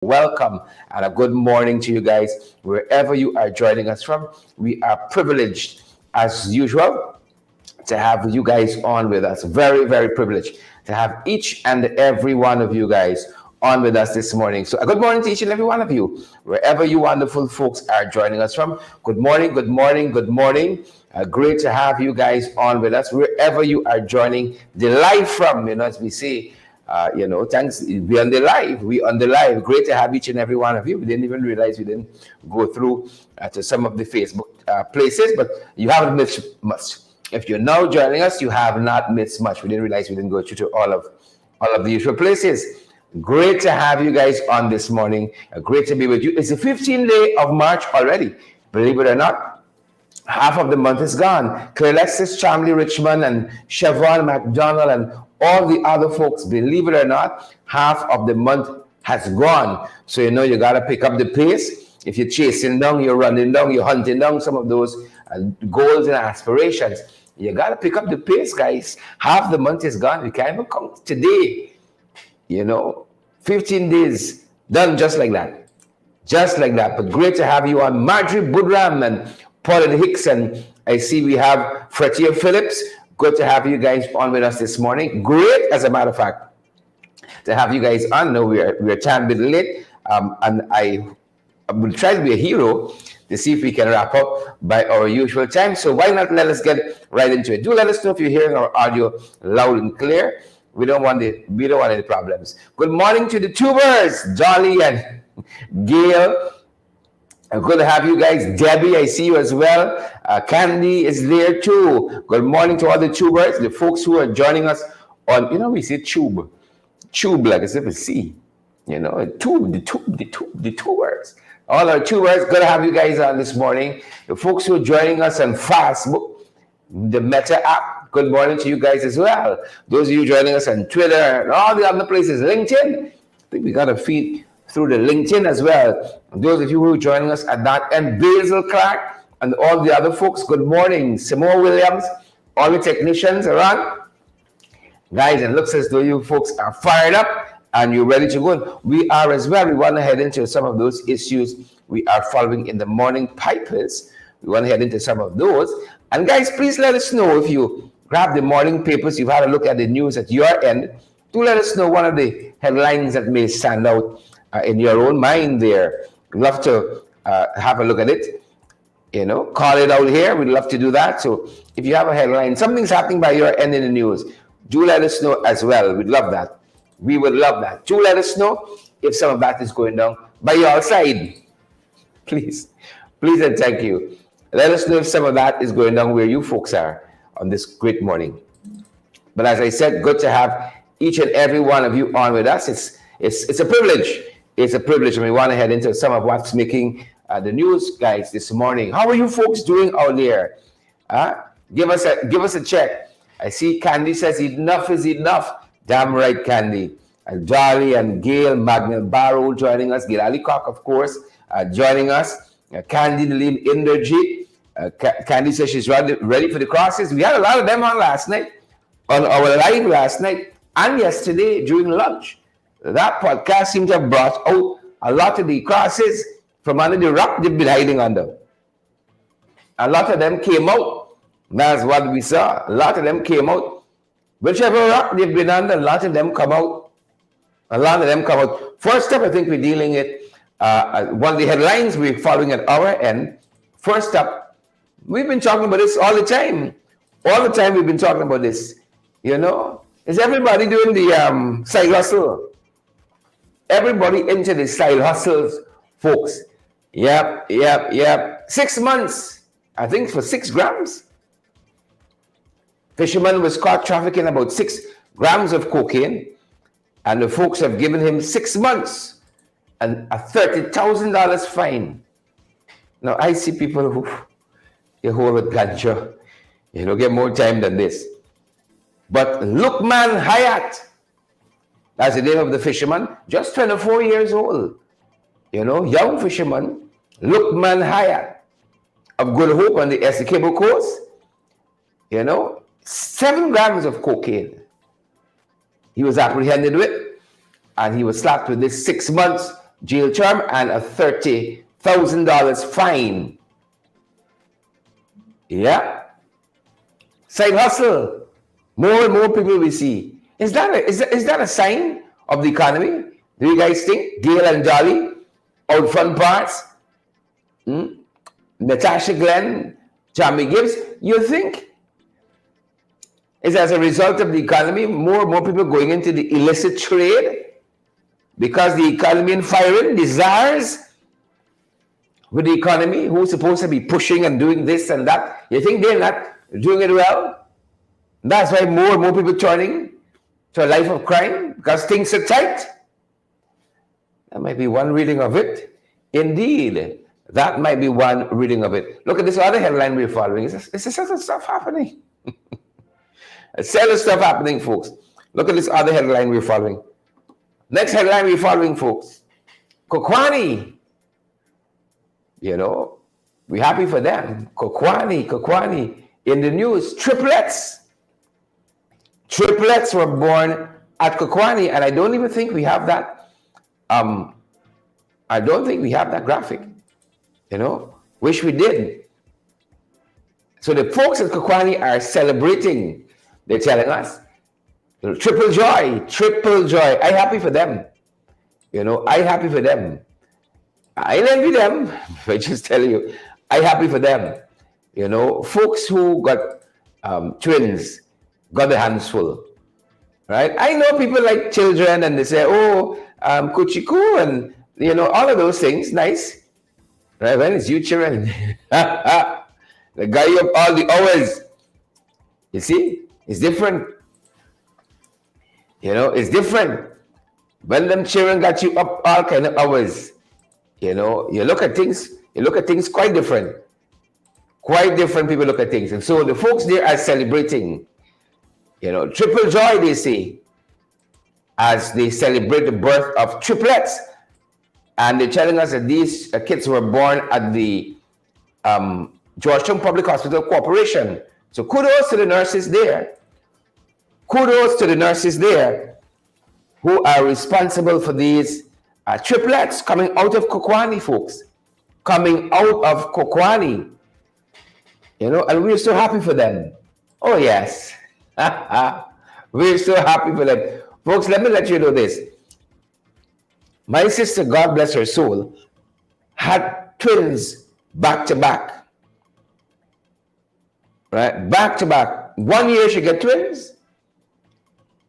welcome and a good morning to you guys, wherever you are joining us from. We are privileged, as usual, to have you guys on with us. Very, very privileged to have each and every one of you guys on with us this morning. So, a good morning to each and every one of you, wherever you wonderful folks are joining us from. Good morning, good morning, good morning. Great to have you guys on with us, wherever you are joining the live from. As we say, thanks. We on the live. We on the live. Great to have each and every one of you. We didn't even realize we didn't go through to some of the Facebook places, but you haven't missed much. If you're now joining us, you have not missed much. We didn't realize we didn't go through to all of the usual places. Great to have you guys on this morning. Great to be with you. It's the 15th day of March already. Believe it or not, half of the month is gone. Alexis Chamley Richmond and Chevron McDonald and all the other folks, believe it or not, half of the month has gone. So you got to pick up the pace. If you're chasing down, you're running down, you're hunting down some of those goals and aspirations, you got to pick up the pace, guys. Half the month is gone. We can't even count today. 15 days done just like that. Just like that. But great to have you on. Marjorie Budram and Paula Hicks, and I see we have Fretia Phillips. Good to have you guys on with us this morning. Great, as a matter of fact, to have you guys on. No, we're a tad bit late, and I will try to be a hero to see if we can wrap up by our usual time. So why not let us get right into it? Do let us know if you're hearing our audio loud and clear. We don't want any problems. Good morning to the tubers, Dolly and Gail. Good to have you guys. Debbie, I see you as well. Candy is there too. Good morning to all the tubers, the folks who are joining us on, we say tube like as if it's C. The tubers. All our tubers, good to have you guys on this morning. The folks who are joining us on Facebook, the Meta app, good morning to you guys as well. Those of you joining us on Twitter and all the other places, LinkedIn, I think we got a feed through the LinkedIn as well. And those of you who are joining us at that end, Basil Clark and all the other folks, good morning. Simone Williams, all the technicians around. Guys, it looks as though you folks are fired up and you're ready to go. We are as well. We want to head into some of those issues we are following in the morning papers. We want to head into some of those. And guys, please let us know if you grab the morning papers, you've had a look at the news at your end. Do let us know one of the headlines that may stand out in your own mind there. We'd love to have a look at it. Call it out here. We'd love to do that. So if you have a headline, something's happening by your end in the news, do let us know as well. We'd love that. We would love that. Do let us know if some of that is going down by your side. Please and thank you. Let us know if some of that is going down where you folks are on this great morning. But as I said, good to have each and every one of you on with us. It's a privilege. It's a privilege, and we want to head into some of what's making the news, guys, this morning. How are you folks doing out there? Give us a check. I see Candy says enough is enough. Damn right, Candy. And Dolly and Gail, Magnell Barrow joining us. Gail Alicock, of course, joining us. Candy Naleen Inderjeet. Candy says she's ready for the crosses. We had a lot of them on last night, on our live last night, and yesterday during lunch. That podcast seemed to have brought out a lot of the crosses from under the rock they've been hiding under. A lot of them came out. That's what we saw. A lot of them came out. Whichever rock they've been under, a lot of them come out. A lot of them come out. First up, I think we're dealing it. One of the headlines we're following at our end. First up, we've been talking about this all the time. All the time we've been talking about this. Is everybody doing the side hustle? Everybody into the side hustles, folks. Yep. 6 months, I think, for 6 grams. Fisherman was caught trafficking about 6 grams of cocaine, and the folks have given him 6 months and a $30,000 fine. Now, I see people who you hold with ganja, get more time than this. But Lukman Hayat, that's the name of the fisherman, just 24 years old. Young fisherman, Lukman Hayat of Good Hope on the Essequibo coast. 7 grams of cocaine he was apprehended with, and he was slapped with this 6 months jail term and a $30,000 fine. Yeah. Side hustle. More and more people we see. Is that a sign of the economy? Do you guys think? Gail and Dolly, out front parts, Natasha Glenn, Jamie Gibbs, you think is as a result of the economy, more and more people going into the illicit trade because the economy and firing desires with the economy, who's supposed to be pushing and doing this and that? You think they're not doing it well? That's why more and more people turning to a life of crime because things are tight. That might be one reading of it. Indeed, that might be one reading of it. Look at this other headline we're following. It's a set of stuff happening. A set of stuff happening, folks. Look at this other headline we're following. Next headline we're following, folks. Kokwani. You know, we're happy for them. Kokwani. In the news, triplets. Triplets were born at Kokwani, and I don't even think we have that. I don't think we have that graphic. You know, wish we did. So the folks at Kokwani are celebrating. They're telling us, triple joy. I'm happy for them. You know, I'm happy for them. I envy them. I just tell you, I'm happy for them. You know, folks who got twins got their hands full, right? I know people like children and they say, oh, kuchiku and, you know, all of those things, nice. Right, when it's you children. The guy up all the hours. You see, it's different. You know, it's different. When them children got you up all kind of hours, you know, you look at things quite different. Quite different people look at things. And so the folks there are celebrating, you know, triple joy, they say, as they celebrate the birth of triplets. And they're telling us that these kids were born at the Georgetown Public Hospital Corporation. So kudos to the nurses there. Kudos to the nurses there who are responsible for these triplets coming out of Kokwani, folks. Coming out of Kokwani. You know, and we're so happy for them. Oh, yes. We're so happy for them. Folks, let me let you know this. My sister, God bless her soul, had twins back to back. Right? Back to back. 1 year she got twins,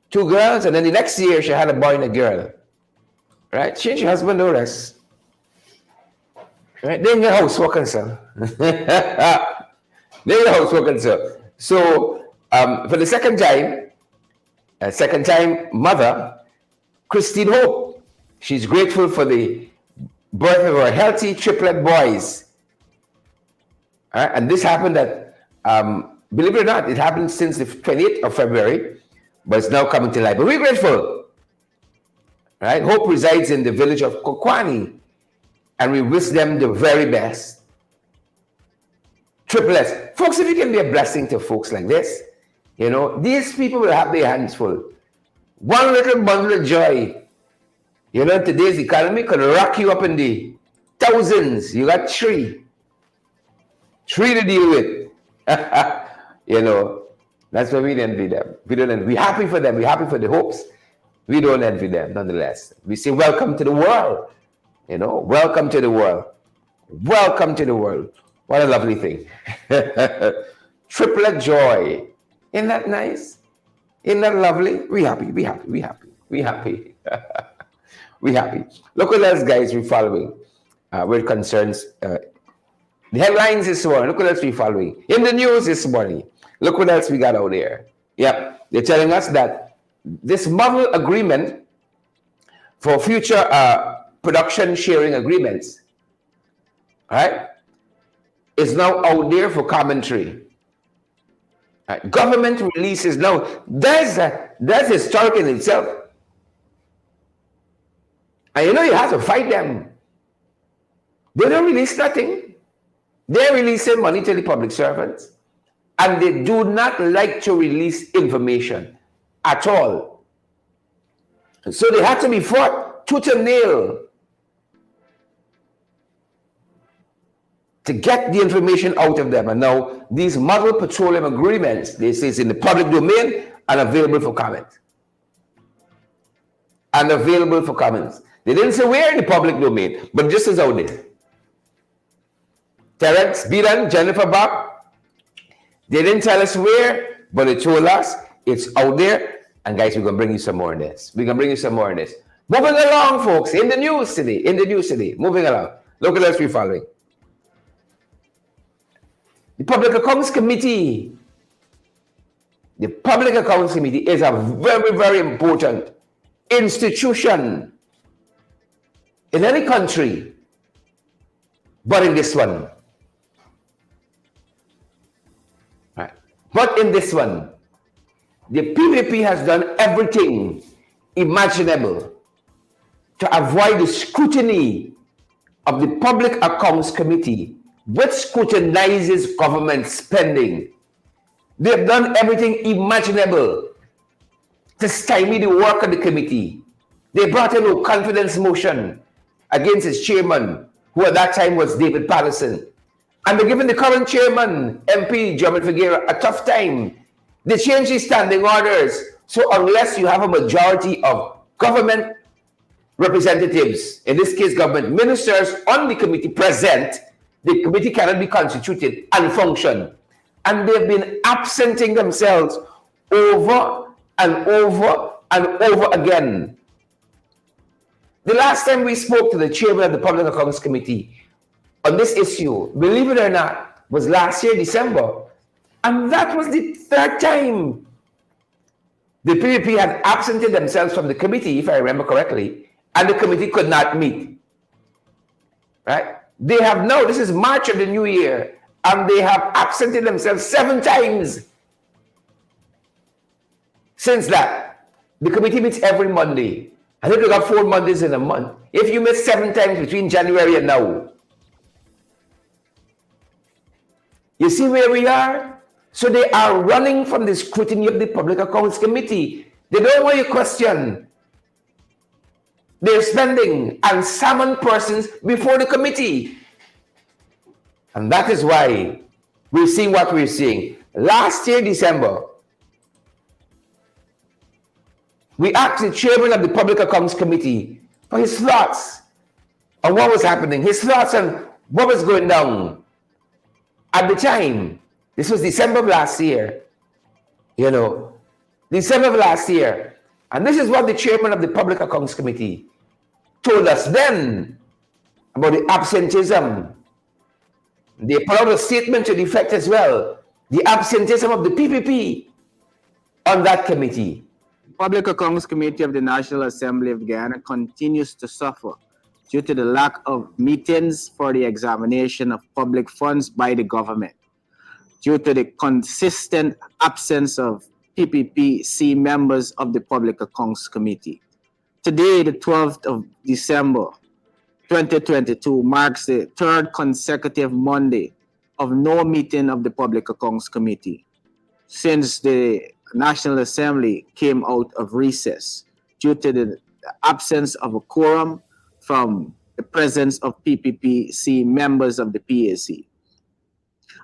2 girls, and then the next year she had a boy and a girl. Right? She and her husband no rest. Right? They in the house working, sir. They in the house working, sir. So for the second time, mother, Christine Hope, she's grateful for the birth of her healthy triplet boys. And this happened believe it or not, it happened since the 28th of February, but it's now coming to life. But we're grateful. Right? Hope resides in the village of Kokwani, and we wish them the very best. Triplets. Folks, if you can be a blessing to folks like this, you know, these people will have their hands full. One little bundle of joy. You know, today's economy could rock you up in the thousands. You got 3 to deal with. You know, that's why we don't envy them. We're happy for them. We're happy for the hopes. We don't envy them, nonetheless. We say, welcome to the world. You know, welcome to the world. Welcome to the world. What a lovely thing. Triplet joy. Isn't that nice? Isn't that lovely? We happy. We happy. Look what else, guys, we're following with concerns. The headlines this morning. Look what else we're following. In the news this morning. Look what else we got out there. Yeah, they're telling us that this model agreement for future production sharing agreements, right, is now out there for commentary. Government releases now. That's historic in itself. And you know you have to fight them. They don't release nothing. They're releasing money to the public servants. And they do not like to release information at all. So they have to be fought tooth and nail. to get the information out of them. And now these model petroleum agreements, they say it's in the public domain and available for comment. And available for comments. They didn't say where in the public domain, but just as out there. Terence, Bilan, Jennifer Bob, they didn't tell us where, but they told us it's out there. And guys, we're going to bring you some more on this. We're going to bring you some more on this. Moving along, folks, in the news today, moving along. Look at us we're following. The Public Accounts Committee. The Public Accounts Committee is a very, very important institution in any country, but in this one. Right. But in this one, the PPP has done everything imaginable to avoid the scrutiny of the Public Accounts Committee, which scrutinizes government spending. They've done everything imaginable to stymie the work of the committee. They brought in a confidence motion against its chairman, who at that time was David Patterson. And they're giving the current chairman, MP German Figueroa, a tough time. They changed his standing orders. So unless you have a majority of government representatives, in this case government ministers, on the committee present, the committee cannot be constituted and function. And they've been absenting themselves over and over and over again. The last time we spoke to the chairman of the Public Accounts Committee on this issue, believe it or not, was last year, December. And that was the third time the PPP had absented themselves from the committee, if I remember correctly, and the committee could not meet. Right? They have now, this is March of the new year, and they have absented themselves 7 times since that. The committee meets every Monday. I think we got 4 Mondays in a month. If you miss 7 times between January and now, you see where we are? So they are running from the scrutiny of the Public Accounts Committee. They don't want you to question their spending and summon persons before the committee. And that is why we're seeing what we're seeing. Last year, December, we asked the chairman of the Public Accounts Committee for his thoughts on what was happening, his thoughts on what was going down at the time. This was December of last year, December of last year. And this is what the chairman of the Public Accounts Committee told us then about the absenteeism. They put out a statement to the effect as well, the absenteeism of the PPP on that committee. The Public Accounts Committee of the National Assembly of Guyana continues to suffer due to the lack of meetings for the examination of public funds by the government, due to the consistent absence of PPPC members of the Public Accounts Committee. Today, the 12th of December, 2022, marks the 3rd consecutive Monday of no meeting of the Public Accounts Committee since the National Assembly came out of recess due to the absence of a quorum from the presence of PPPC members of the PAC.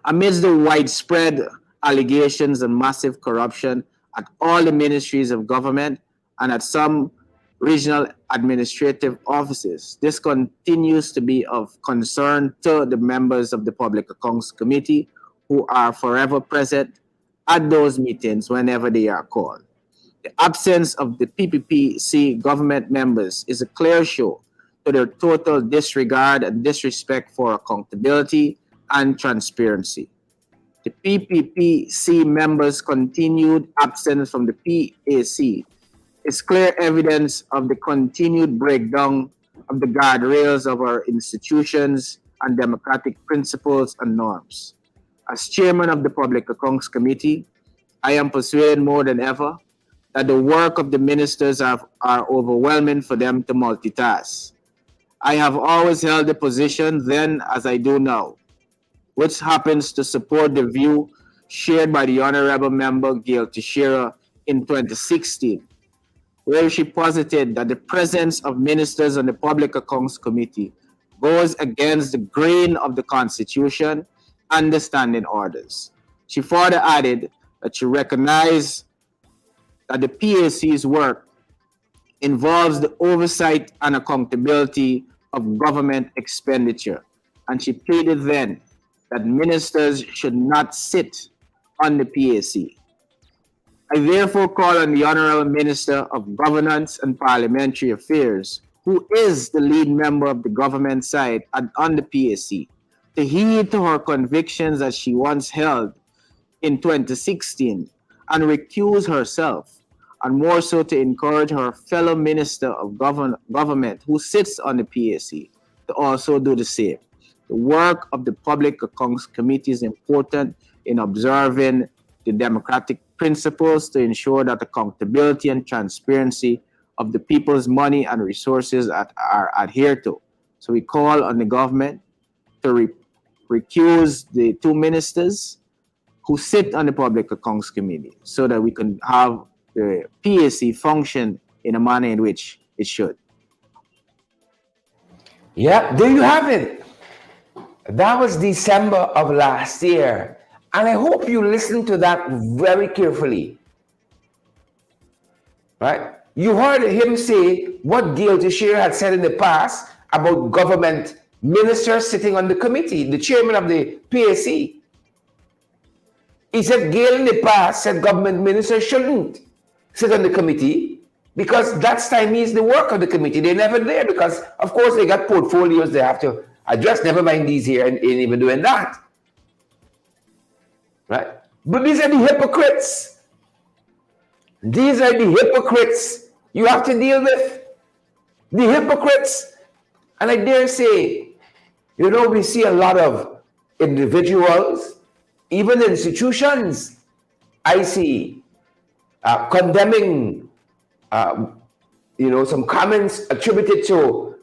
Amidst the widespread allegations and massive corruption at all the ministries of government and at some regional administrative offices, this continues to be of concern to the members of the Public Accounts Committee who are forever present at those meetings whenever they are called. The absence of the PPPC government members is a clear show to their total disregard and disrespect for accountability and transparency. The PPPC members' continued absence from the PAC is clear evidence of the continued breakdown of the guardrails of our institutions and democratic principles and norms. As chairman of the Public Accounts Committee, I am persuaded more than ever that the work of the ministers are overwhelming for them to multitask. I have always held the position then as I do now, which happens to support the view shared by the Honorable Member Gail Teixeira in 2016, where she posited that the presence of ministers on the Public Accounts Committee goes against the grain of the Constitution and the standing orders. She further added that she recognized that the PAC's work involves the oversight and accountability of government expenditure, and she pleaded then that ministers should not sit on the PAC. I therefore call on the Honorable Minister of Governance and Parliamentary Affairs, who is the lead member of the government side on the PAC, to heed to her convictions that she once held in 2016 and recuse herself, and more so to encourage her fellow Minister of Government who sits on the PAC to also do the same. The work of the Public Accounts Committee is important in observing the democratic principles to ensure that accountability and transparency of the people's money and resources are adhered to. So we call on the government to recuse the two ministers who sit on the Public Accounts Committee so that we can have the PAC function in a manner in which it should. Yeah, there you have it. That was December of last year. And I hope you listened to that very carefully. Right? You heard him say what Gail Teixeira had said in the past about government ministers sitting on the committee, the chairman of the PAC. He said Gail in the past said government ministers shouldn't sit on the committee because that stymies the work of the committee. They're never there because, of course, they got portfolios they have to address. Never mind these here and ain't even doing that. Right? But these are the hypocrites. These are the hypocrites you have to deal with. The hypocrites. And I dare say, you know, we see a lot of individuals, even institutions, I see condemning, some comments attributed to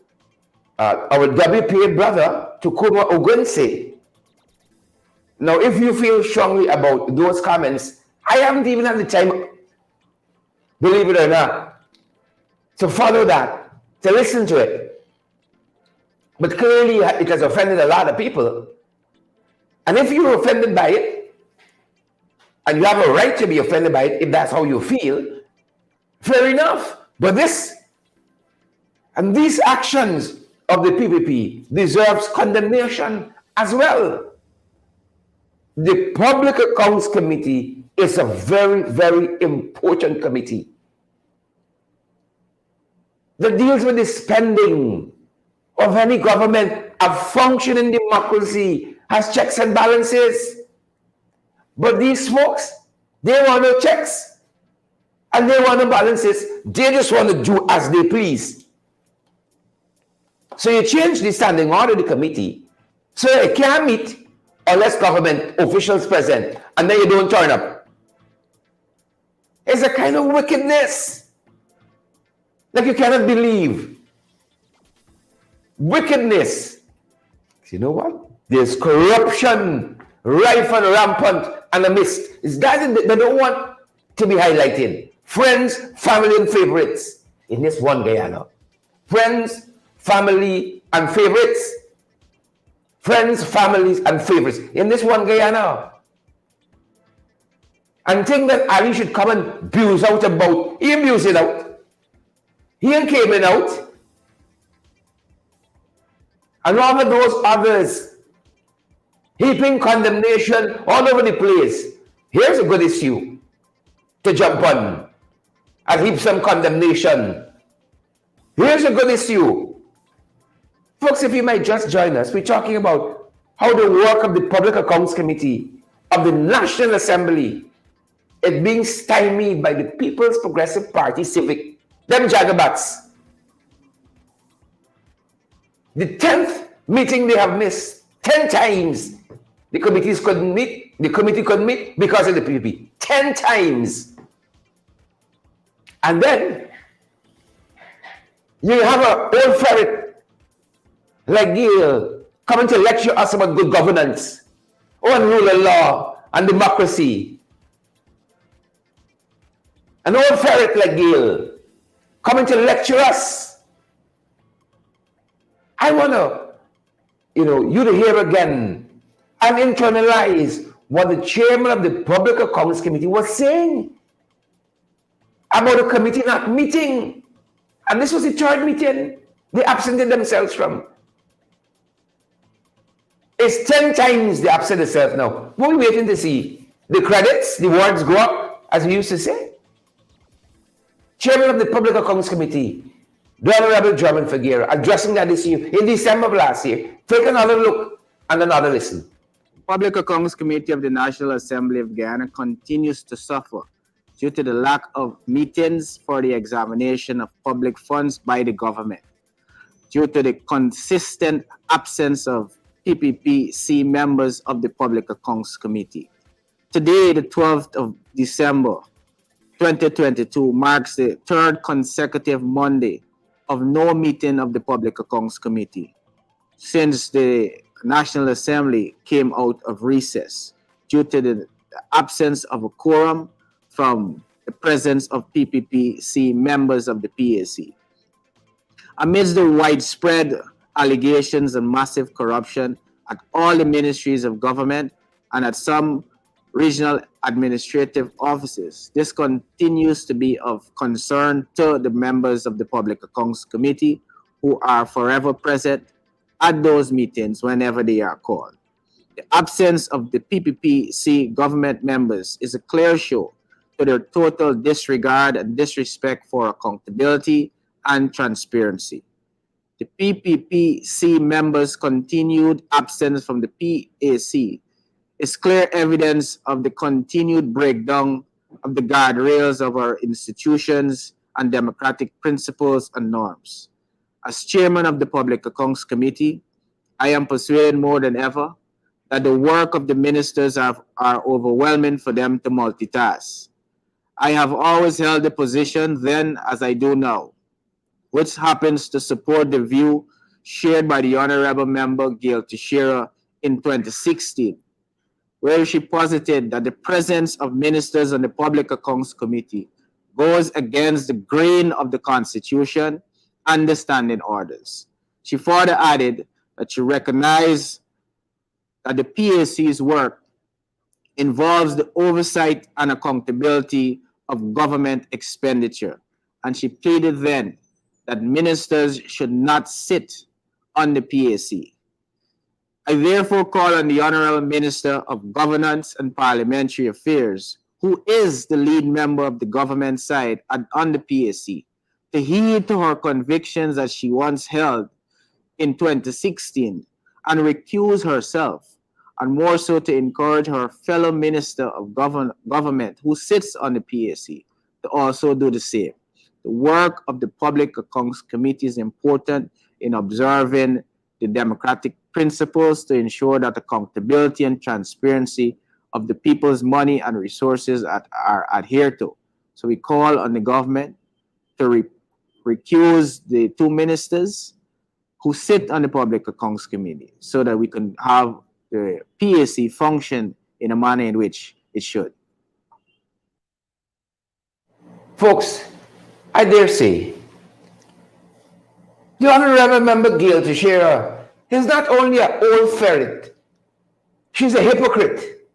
our WPA brother, Tukuma Ogunse. Now, if you feel strongly about those comments, I haven't even had the time, believe it or not, to follow that, to listen to it. But clearly, it has offended a lot of people. And if you're offended by it, and you have a right to be offended by it, if that's how you feel, fair enough. But this, and these actions of the PPP deserves condemnation as well. The Public Accounts Committee is a very, very important committee that deals with the spending of any government. A functioning democracy has checks and balances. But these folks, they want no checks and they want no balances. They just want to do as they please. So you change the standing order of the committee so it can't meet unless government officials present, and then you don't turn up. It's a kind of wickedness like you cannot believe. Wickedness. You know what? There's corruption rife and rampant and amidst. It's that they don't want to be highlighted. Friends, family, and favorites in this one Guyana. Friends, family, and favorites. Friends, families, and favorites in this one Guyana. And think that Ali should come and abuse out about. He abused it out. He ain't came in out. And all of those others heaping condemnation all over the place. Here's a good issue to jump on and heap some condemnation. Here's a good issue. Folks, if you might just join us, we're talking about how the work of the Public Accounts Committee of the National Assembly is being stymied by the People's Progressive Party Civic, them jagabats. The 10th meeting they have missed 10 times. The committee couldn't meet because of the PPP. 10 times. And then you have an old ferret like Gail coming to lecture us about good governance, on rule of law and democracy. An old ferret like Gail coming to lecture us. I want to you to hear again and internalize what the chairman of the Public Accounts Committee was saying about the committee not meeting. And this was the third meeting they absented themselves from. It's 10 times they absent themselves now. What are we waiting to see? The credits, the words go up, as we used to say. Chairman of the Public Accounts Committee, the Honorable German Figueroa, addressing that issue in December of last year. Take another look and another listen. Public Accounts Committee of the National Assembly of Guyana continues to suffer due to the lack of meetings for the examination of public funds by the government, due to the consistent absence of PPPC members of the Public Accounts Committee. Today, the 12th of December, 2022, marks the third consecutive Monday of no meeting of the Public Accounts Committee since the National Assembly came out of recess due to the absence of a quorum from the presence of PPPC members of the PAC. Amidst the widespread allegations and massive corruption at all the ministries of government and at some regional administrative offices, this continues to be of concern to the members of the Public Accounts Committee who are forever present at those meetings whenever they are called. The absence of the PPPC government members is a clear show to their total disregard and disrespect for accountability and transparency. The PPPC members' continued absence from the PAC is clear evidence of the continued breakdown of the guardrails of our institutions and democratic principles and norms. As chairman of the Public Accounts Committee, I am persuaded more than ever that the work of the ministers are overwhelming for them to multitask. I have always held the position then as I do now, which happens to support the view shared by the Honorable Member Gail Teixeira in 2016, where she posited that the presence of ministers on the Public Accounts Committee goes against the grain of the Constitution and the standing orders. She further added that she recognized that the PAC's work involves the oversight and accountability of government expenditure, and she pleaded then that ministers should not sit on the PAC. I therefore call on the Honorable Minister of Governance and Parliamentary Affairs, who is the lead member of the government side on the PAC, to heed to her convictions that she once held in 2016 and recuse herself, and more so to encourage her fellow Minister of Government who sits on the PAC to also do the same. The work of the Public Accounts Committee is important in observing the democratic principles to ensure that accountability and transparency of the people's money and resources are adhered to. So we call on the government to recuse the two ministers who sit on the Public Accounts Committee so that we can have the PAC function in a manner in which it should. Folks, I dare say, the Honorable Member Gail Teixeira is not only an old ferret, she's a hypocrite.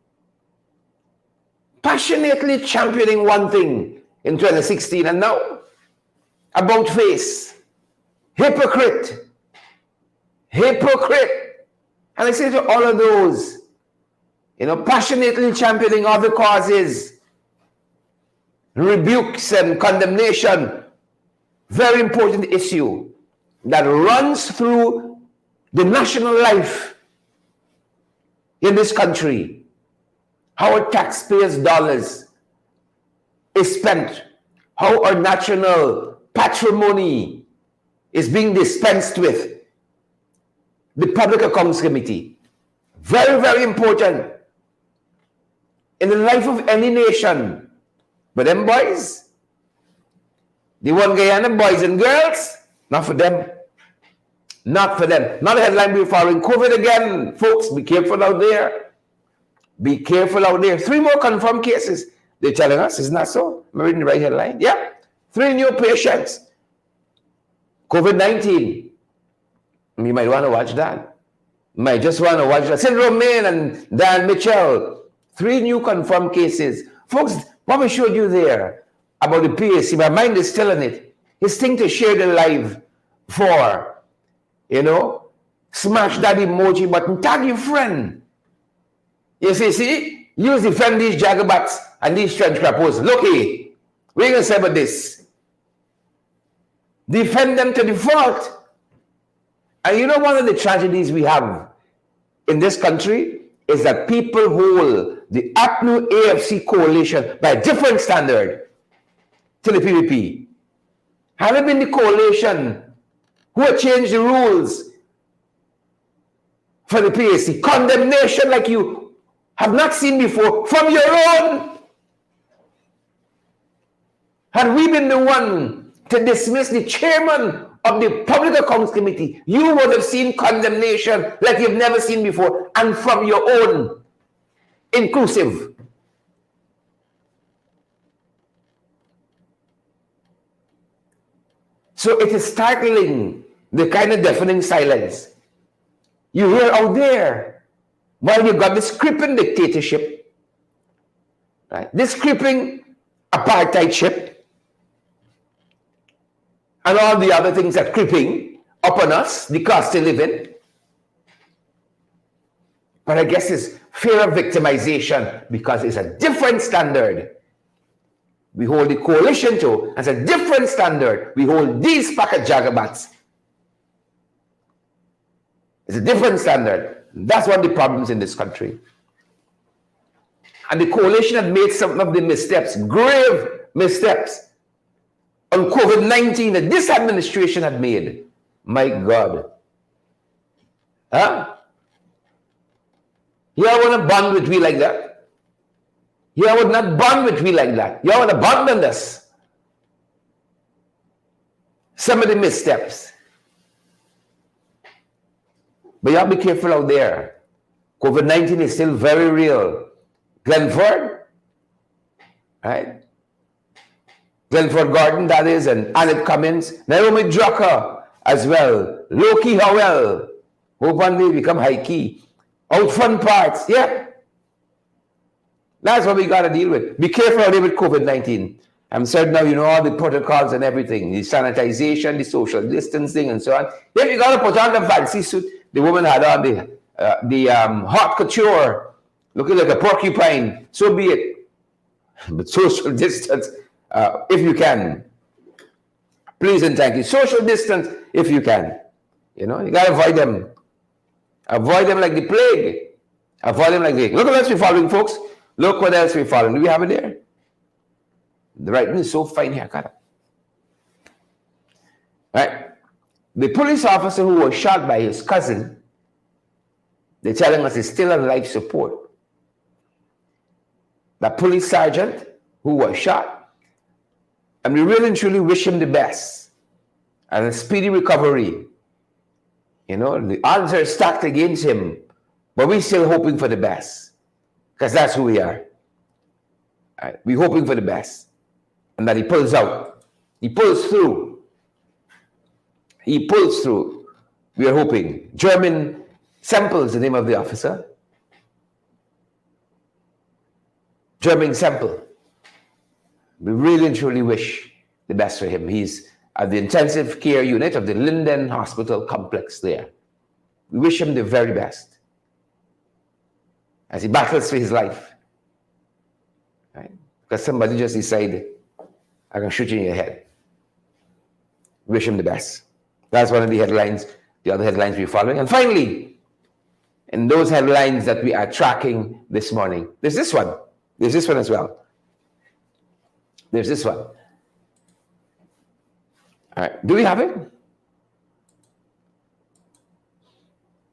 Passionately championing one thing in 2016 and now, about face. Hypocrite. Hypocrite. And I say to all of those, passionately championing other causes, rebukes and condemnation, very important issue that runs through the national life in this country. How our taxpayers' dollars is spent, how our national patrimony is being dispensed with. The Public Accounts Committee, very, very important in the life of any nation. But them boys, the one Guyana boys and girls, not for them. Not for them. Not a headline we're following. COVID again. Folks, be careful out there. Be careful out there. 3 more confirmed cases. They're telling us, isn't that so? Am I reading the right headline? Yeah. 3 new patients. COVID-19. You might want to watch that. Might just want to watch that. Sid Romain and Dan Mitchell, 3 new confirmed cases. Folks, what we showed you there about the PAC, my mind is still on it. His thing to share the live for, smash that emoji button, tag your friend. You see, use defend these jagabats and these trench crappos. Look here, what are you going to say about this? Defend them to the fault. And one of the tragedies we have in this country is that people hold the APNU AFC coalition by a different standard to the PPP. Had it been the coalition who had changed the rules for the PAC, condemnation like you have not seen before from your own. Had we been the one to dismiss the chairman of the Public Accounts Committee, you would have seen condemnation like you've never seen before, and from your own, inclusive. So it is startling, the kind of deafening silence you hear out there while you got this creeping dictatorship, right? This creeping apartheidship, and all the other things that creeping upon us, the cost of living. But I guess it's fear of victimization because it's a different standard we hold the coalition to, as a different standard we hold these pack of jagabats. It's a different standard. That's one of the problems in this country. And the coalition had made some of the missteps, grave missteps, on COVID-19 that this administration had made. My God. Huh? You want to bond with we like that? You would not bond with we like that. You want to bond on us. Some of the missteps. But you have to be careful out there. COVID-19 is still very real. Glenford, right? Glenford Gordon, that is, and Annette Cummins, Naomi Drucker as well, Loki Howell, hope one day become high key. Out front parts, yeah. That's what we got to deal with. Be careful out there with COVID-19. I'm certain now all the protocols and everything, the sanitization, the social distancing, and so on. If you got to put on the fancy suit, the woman had on the haute couture, looking like a porcupine, so be it. But social distance, if you can. Please and thank you. Social distance, if you can. You got to avoid them. Avoid them like the plague. Avoid them like the plague. Look what else we're following, folks. Look what else we're following. Do we have it there? The writing is so fine here, cut up. Right? The police officer who was shot by his cousin, they're telling us is still on life support. The police sergeant who was shot, and we really and truly wish him the best and a speedy recovery. The odds are stacked against him, but we're still hoping for the best because that's who we are. All right? We're hoping for the best and that he pulls out. He pulls through. He pulls through. We are hoping. German Semple is the name of the officer. German Semple. We really and truly wish the best for him. He's at the intensive care unit of the Linden Hospital complex there. We wish him the very best as he battles for his life. Right? Because somebody just decided, I can shoot you in your head. Wish him the best. That's one of the headlines, the other headlines we're following. And finally, in those headlines that we are tracking this morning, there's this one. There's this one as well. There's this one. All right. Do we have it?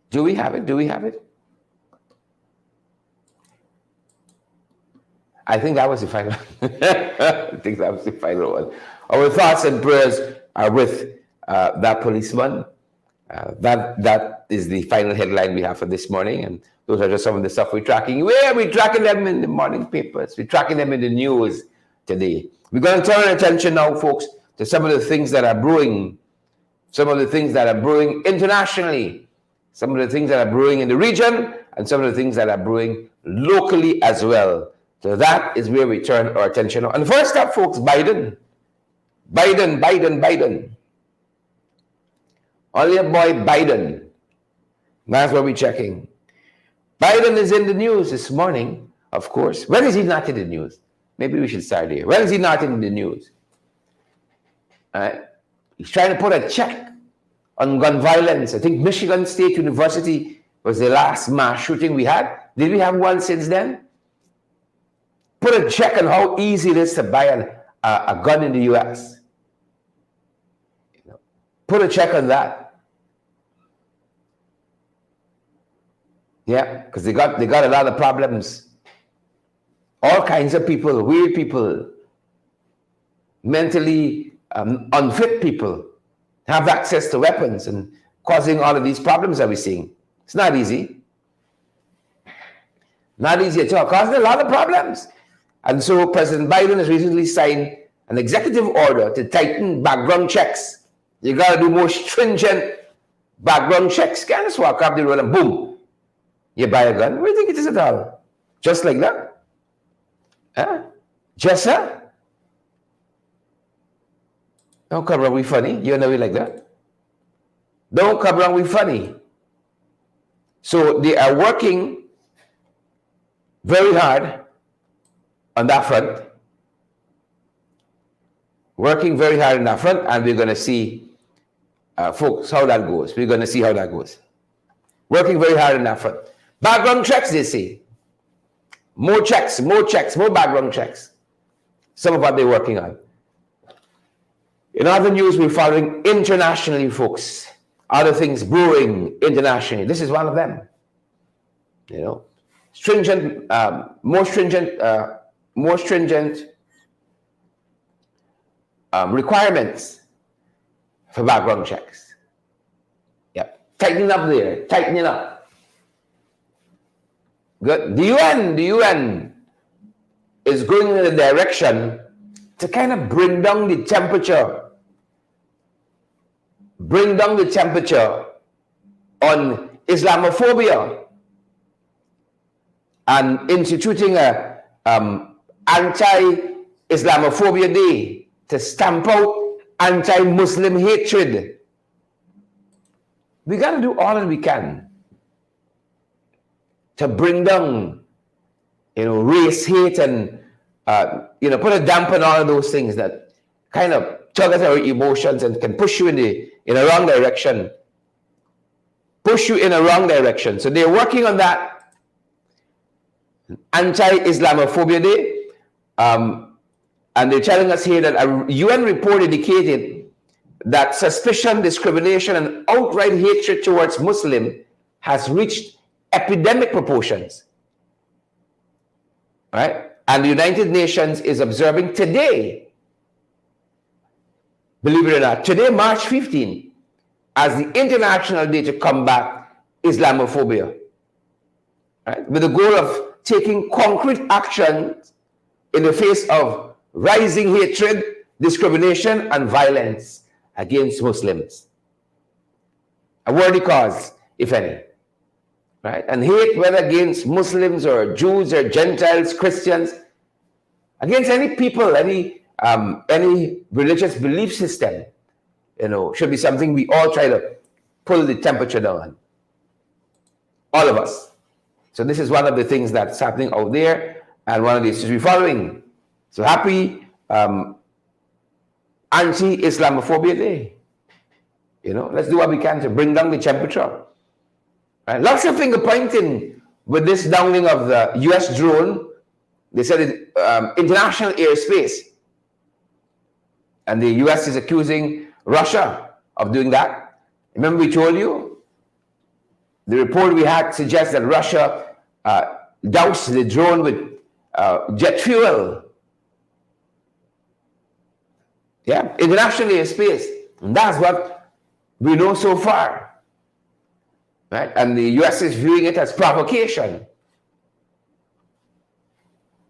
Do we have it? Do we have it? I think that was the final. I think that was the final one. Our thoughts and prayers are with that policeman. That is the final headline we have for this morning. And those are just some of the stuff we're tracking. We're tracking them in the morning papers. We're tracking them in the news today. We're going to turn our attention now, folks, to some of the things that are brewing. Some of the things that are brewing internationally. some of the things that are brewing in the region and some of the things that are brewing locally as well. So that is where we turn our attention on. And first up, folks, Biden. Only a boy, Biden. That's what we're checking. Biden is in the news this morning, of course. When is he not in the news? Maybe we should start here. When is he not in the news? All right. He's trying to put a check on gun violence. I think Michigan State University was the last mass shooting we had. Did we have one since then? Put a check on how easy it is to buy a gun in the U.S. Put a check on that. Yeah, because they got a lot of problems. All kinds of people, weird people, mentally unfit people have access to weapons and causing all of these problems that we're seeing. It's not easy. Not easy at all. Causing a lot of problems. And so President Biden has recently signed an executive order to tighten background checks. You got to do more stringent background checks. Can't just walk up the road and boom, you buy a gun. What do you think it is at all? Just like that? Huh? Just that? Don't come around with funny. You know we like that. Don't come around with funny. So they are working very hard on that front. Working very hard on that front, and we're going to see, folks, how that goes. We're going to see how that goes. Working very hard on that front. Background checks, they say. More checks, more background checks. Some of what they're working on. In other news, we're following internationally, folks. Other things brewing internationally. This is one of them. You know, stringent, more stringent requirements for background checks. Yep, tightening up there, tightening up. Good. The UN is going in the direction to kind of bring down the temperature on Islamophobia and instituting a anti-Islamophobia day to stamp out anti-Muslim hatred. We got to do all that we can to bring down, race hate and, put a damp on all of those things that kind of tug at our emotions and can push you in a wrong direction. So they're working on that anti-Islamophobia day. And they're telling us here that a UN report indicated that suspicion, discrimination, and outright hatred towards Muslims has reached epidemic proportions. All right? And the United Nations is observing today, believe it or not, today, March 15, as the International Day to combat Islamophobia. Right? With the goal of taking concrete action in the face of rising hatred, discrimination, and violence against Muslims. A worthy cause, if any. Right? And hate, whether against Muslims or Jews or Gentiles, Christians, against any people, any religious belief system, should be something we all try to pull the temperature down. All of us. So this is one of the things that's happening out there, and one of the issues we're following. So happy anti-Islamophobia day. Let's do what we can to bring down the temperature. Right? Lots of finger pointing with this downing of the US drone. They said it, international airspace. And the US is accusing Russia of doing that. Remember we told you? The report we had suggests that Russia doused the drone with jet fuel. Yeah, international airspace. And that's what we know so far. Right? And the US is viewing it as provocation.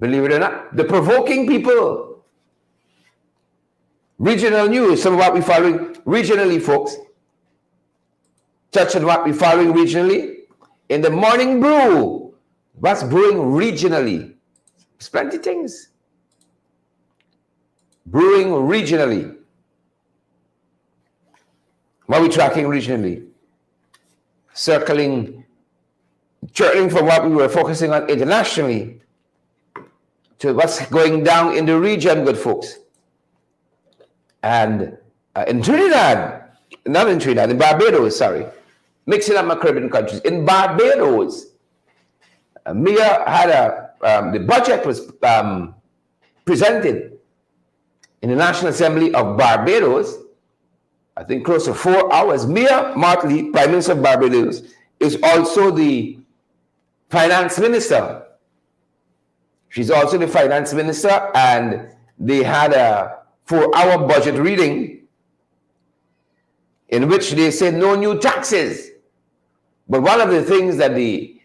Believe it or not. The provoking people. Regional news, some of what we're following regionally, folks. touch on what we're following regionally. In the morning brew, what's brewing regionally? There's plenty of things. Brewing regionally. What are we tracking regionally? Churning from what we were focusing on internationally to what's going down in the region, good folks. And in Trinidad, not in Trinidad, in Barbados, sorry, mixing up my Caribbean countries. In Barbados, Mia had the budget was presented in the National Assembly of Barbados, I think close to 4 hours. Mia Mottley, Prime Minister of Barbados, is also the finance minister. She's also the finance minister, and they had a 4-hour budget reading in which they said no new taxes. But one of the things that the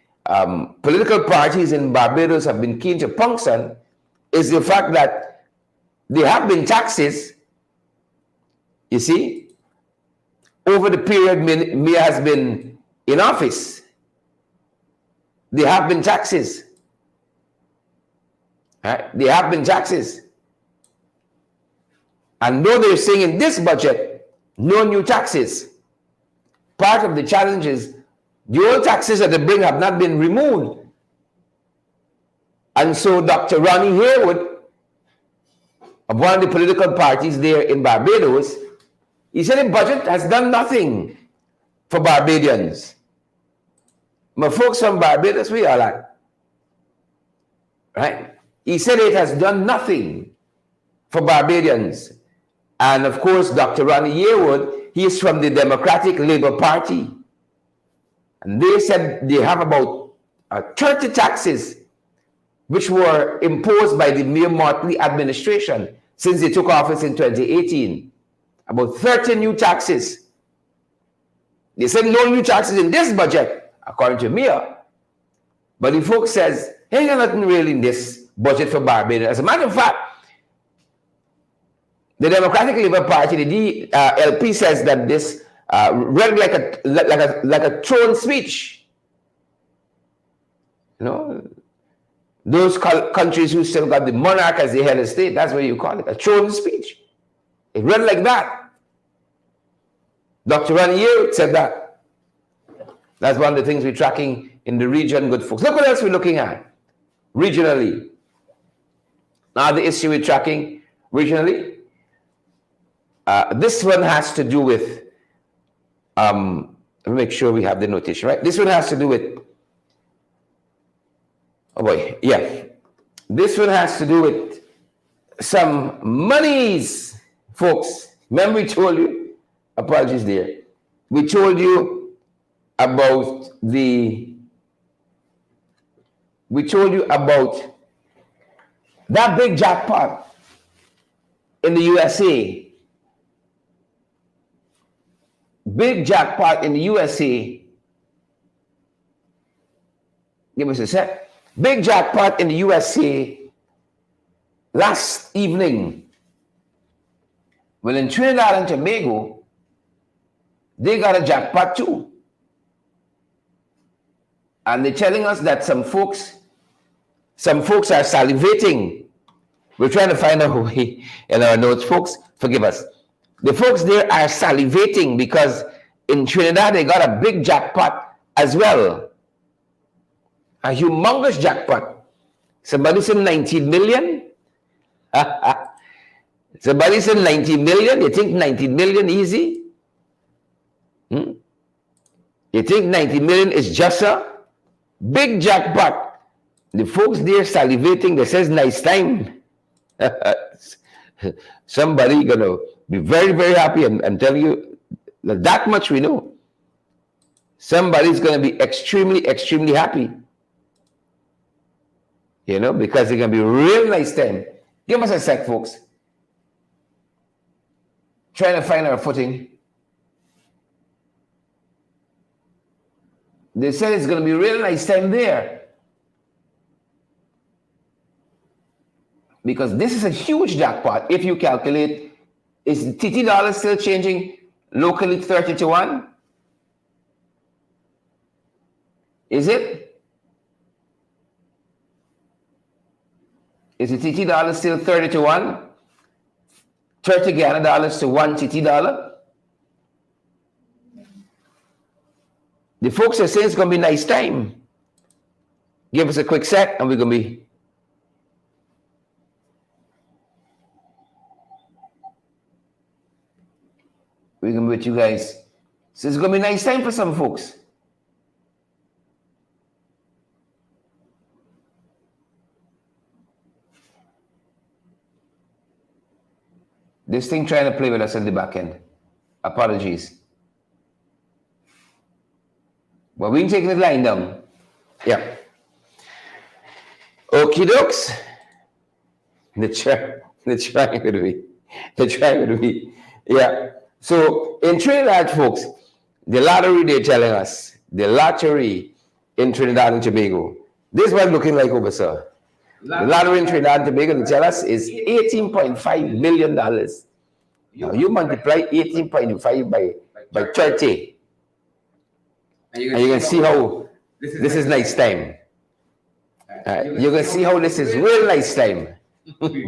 political parties in Barbados have been keen to punction is the fact that there have been taxes, you see, over the period Mia has been in office. There have been taxes. Right? There have been taxes. And though they're saying in this budget, no new taxes, part of the challenge is the old taxes that they bring have not been removed. And so Dr. Ronnie Haywood, of one of the political parties there in Barbados, he said the budget has done nothing for Barbadians. My folks from Barbados, we are like, right? He said it has done nothing for Barbadians. And of course, Dr. Ronnie Yearwood, he is from the Democratic Labour Party. And they said they have about 30 taxes which were imposed by the Mia Mottley administration since they took office in 2018. About 30 new taxes. They said no new taxes in this budget, according to Mia. But the folks says, hey, there's nothing really in this budget for Barbados. As a matter of fact, the Democratic Labour Party, the DLP, says that this read like a throne speech. You know, those countries who still got the monarch as the head of state, that's what you call it, a throne speech. It read like that. Dr. Ronnie Yearwood said that. That's one of the things we're tracking in the region, good folks. Look what else we're looking at regionally. Now the issue we're tracking regionally, this one has to do with, let me make sure we have the notation, right? This one has to do with, oh boy, yeah. This one has to do with some monies, folks. Remember we told you, apologies there, we told you about that big jackpot in the USA. Big jackpot in the USA. Give us a sec. Big jackpot in the USA last evening. Well, in Trinidad and Tobago, they got a jackpot too. And they're telling us that some folks are salivating. We're trying to find a way in our notes, folks. Forgive us. The folks there are salivating because in Trinidad, they got a big jackpot as well. A humongous jackpot. Somebody said 19 million. Somebody said 19 million. You think 19 million easy? You think 90 million is just a big jackpot? The folks there salivating, they says nice time. Somebody gonna be very, very happy and tell you that much we know. Somebody's gonna be extremely, extremely happy. You know, because it's gonna be a real nice time. Give us a sec, folks. Trying to find our footing. They said it's gonna be a real nice time there. Because this is a huge jackpot. If you calculate, is the TT dollar still changing locally 30 to 1? Is it? Is the TT dollar still 30 to 1? 30 Ghana dollars to 1 TT dollar? The folks are saying it's going to be a nice time. Give us a quick sec and we're going to be... We're going to be with you guys. So it's going to be a nice time for some folks. This thing trying to play with us in the back end. Apologies. Well, we can take the line down. Yeah. Okie dokes. They're trying with me. Yeah. So in Trinidad, folks, the lottery they're telling us, the lottery in Trinidad and Tobago, this is what it's looking like over, sir. The lottery in Trinidad and Tobago, they tell us, is $18.5 million. Now you multiply 18.5 by 30. And you can see how this is nice time. You can see how this is real nice time. We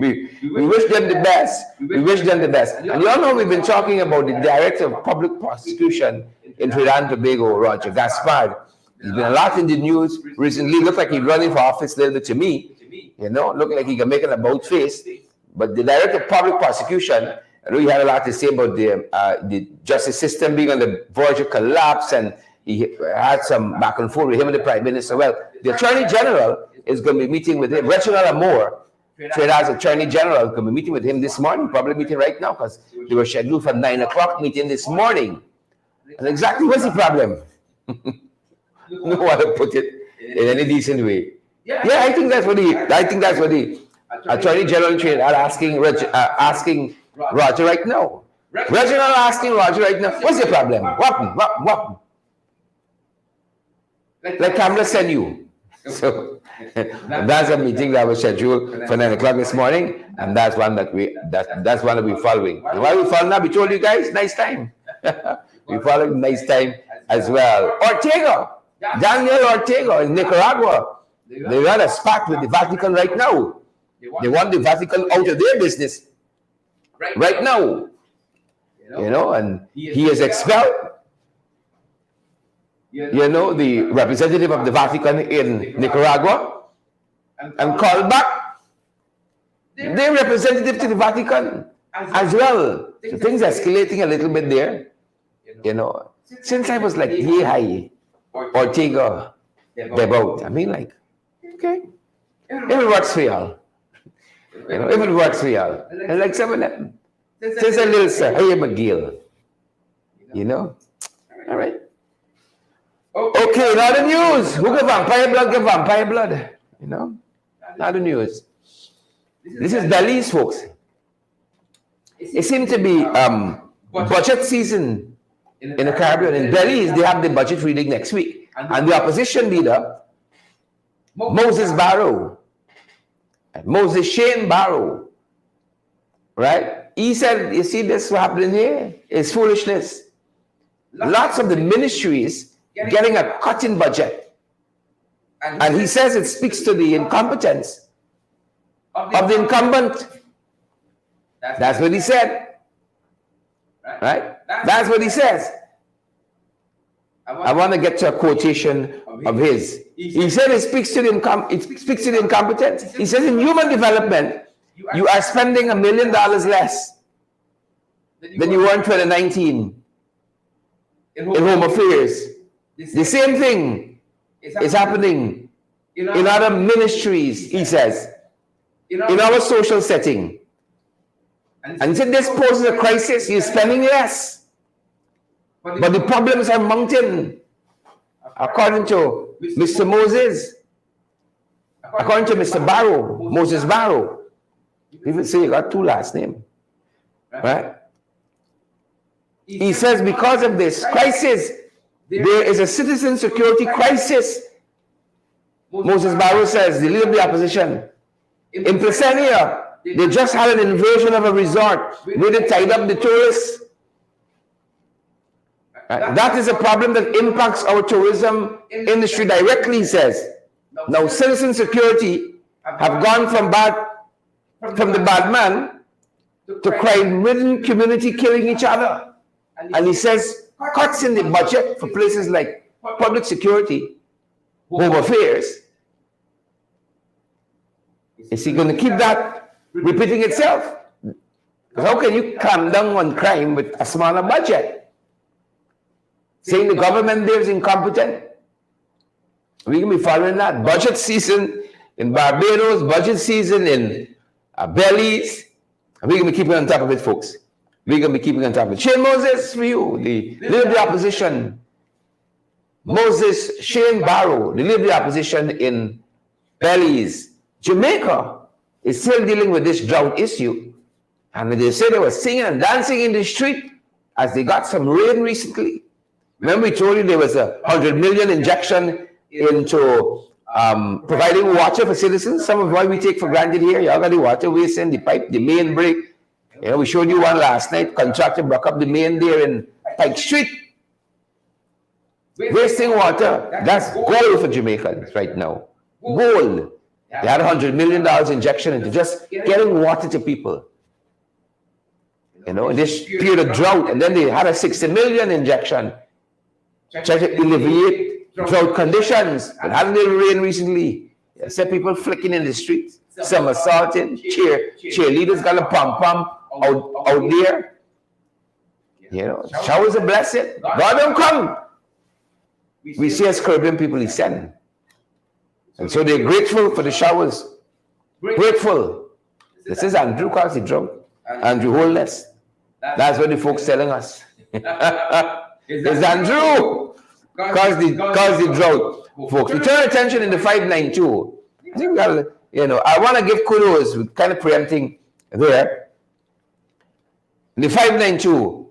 wish them the best. We wish them the best. And you all know we've been talking about the Director of Public Prosecution in Trinidad and Tobago, Roger Gaspard. He's been a lot in the news recently. Looked like he's running for office a little bit to me. You know, looking like he can make an about face. But the Director of Public Prosecution, I know he had a lot to say about the justice system being on the verge of collapse, and he had some back and forth with him and the Prime Minister. Well, the Attorney General is going to be meeting with him. Reginald Amore, Trinidad's Attorney General, is going to be meeting with him this morning, probably meeting right now, because they were scheduled for 9 o'clock meeting this morning. And exactly what's the problem? No one to put it in any decent way. Yeah, I think that's what the Attorney General in Trinidad asking Roger right now. Reginald asking Roger right now, what's the problem? What? Like Kamala sent you. So that's a meeting that was scheduled for 9 o'clock this morning, and that's one that we're following. And why we following that? We told you guys, nice time. We following nice time as well. Daniel Ortega in Nicaragua. They run a spat with the Vatican right now. They want the Vatican out of their business right now. You know, and he is expelled. You know, the representative of the Vatican in Nicaragua, and called back their representative to the Vatican as well. So things are escalating a little bit there. You know, since I was like, hey, Ortega, they're out. I mean, like, okay, if it works for y'all. You know, if it works for y'all. And like some of them, since a little sir, hey, McGill. You know, all right. Okay, now the news. Who get vampire blood? Get vampire blood. You know, now the news. This is Belize, folks. It seems to be budget season in the Caribbean. In Belize, they have the budget reading next week. And the opposition leader, Moses Barrow, Moses Shane Barrow, right? He said, you see this happening here? It's foolishness. Lots of the ministries getting a cut in budget. And he says it speaks to the incompetence of the incumbent. That's what he said. Right? That's what he says. I want to get to a quotation of his. He said it speaks to the incompetence. He says in human development, you are spending $1 million less than you were in 2019 in home affairs. The same thing is happening in other ministries, he says, in our social setting. And he said this poses a crisis. You're spending less, but the problems are mounting, according to Mr. Moses, according to Mr. Barrow, Moses Barrow. People say you got two last names, right? He says because of this crisis, there is a citizen security crisis. Moses Barrow says, the leader of the opposition, in Presenia, they just had an invasion of a resort where they tied up the tourists. That is a problem that impacts our tourism industry directly, he says. Now, citizen security have gone from the bad man to crime-ridden community killing each other. And he says cuts in the budget for places like public security, home affairs. Is he going to keep that repeating itself? Because how can you clamp down on crime with a smaller budget? Saying the government there is incompetent. We can be following that. Budget season in Barbados, budget season in Belize. We're going to be keeping on top of it, folks. We're going to be keeping on top of it. Shane Moses, for you, the leader of the opposition. Moses Shane Barrow, the leader of the opposition in Belize. Jamaica is still dealing with this drought issue. And they say they were singing and dancing in the street as they got some rain recently. Remember we told you there was a 100 million injection into providing water for citizens. Some of what we take for granted here. Y'all got the waterways in, the pipe, the main break. You know, we showed you one last night. Contractor broke up the main there in Pike Street. Wasting water. That's gold for Jamaicans right now. Gold. They had $100 million injection into just getting water to people. You know, in this period of drought. And then they had a 60 million injection. Try to alleviate drought conditions. And had a little rain recently. You see people flicking in the streets. Some assaulting. Cheerleaders got a pom-pom out there. You know, showers a blessing. God don't come. We see us curbing people he send. And so they're grateful for the showers. Grateful. This is Andrew caused the drought. Andrew Holness. That's what the folks telling us. It's Andrew caused the drought. Folks, we turn attention in the 592. I think we gotta, you know, I want to give kudos, with kind of preempting there. In the 592,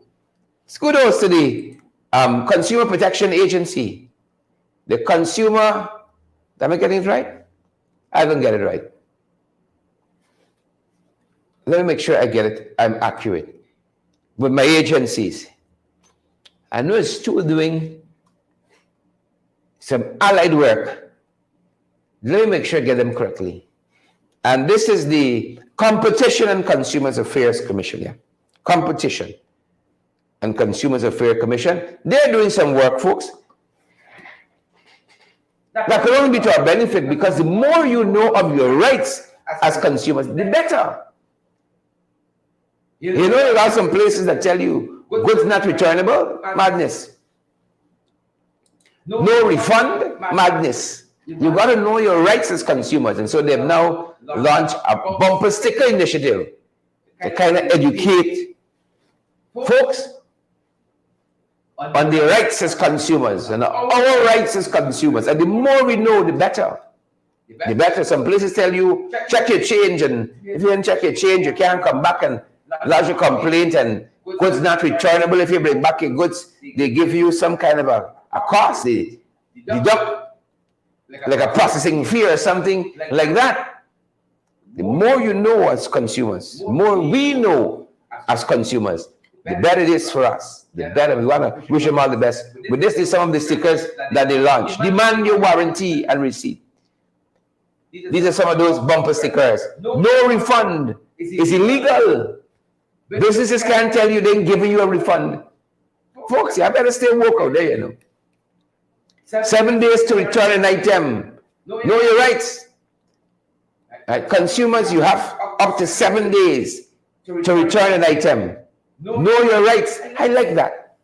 kudos to the Consumer Protection Agency. The consumer, am I getting it right? I don't get it right. Let me make sure I get it, I'm accurate. With my agencies, I know it's still doing some allied work. Let me make sure I get them correctly. And this is the Competition and Consumers Affairs Commission. Yeah, Competition and Consumers Affairs Commission. They're doing some work, folks. That can only be to our benefit, because the more you know of your rights as consumers, the better. You know, there are some places that tell you goods not returnable, madness. No refund, madness. You got to know your rights as consumers. And so they've now launched a bumper sticker initiative to kind of educate folks on their rights as consumers and our rights as consumers. And the more we know, the better. The better. Some places tell you, check your change, and if you don't check your change, you can't come back and lodge a complaint, and goods not returnable. If you bring back your goods, they give you some kind of a cost. They deduct like a processing fee or something like that. The more you know as consumers, the more we know as consumers, the better it is for us. The better. We want to wish them all the best. But this is some of the stickers that they launched. Demand your warranty and receipt. These are some of those bumper stickers. No refund is illegal. Businesses can't tell you they're giving you a refund. Folks, you better stay woke out there, you know. 7 days to return an item. Know your rights. Consumers, you have up to 7 days to return an item. Know your rights. I like that.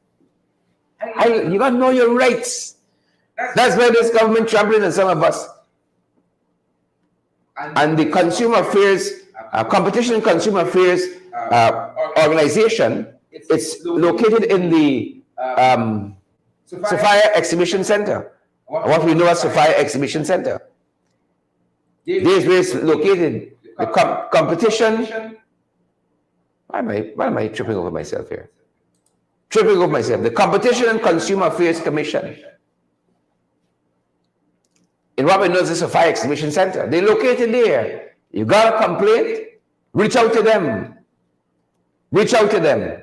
You got to know your rights. That's why this government trampling on some of us. And the Consumer Affairs, Competition and Consumer Affairs organization, it's located in the Sophia Exhibition Center. What we know as Sophia Exhibition Center. This is where it's located. The competition. Why am I tripping over myself here? Tripping over myself. The Competition and Consumer Affairs Commission. In what we know as the Sophia Exhibition Center. They're located there. You got a complaint? Reach out to them. Reach out to them.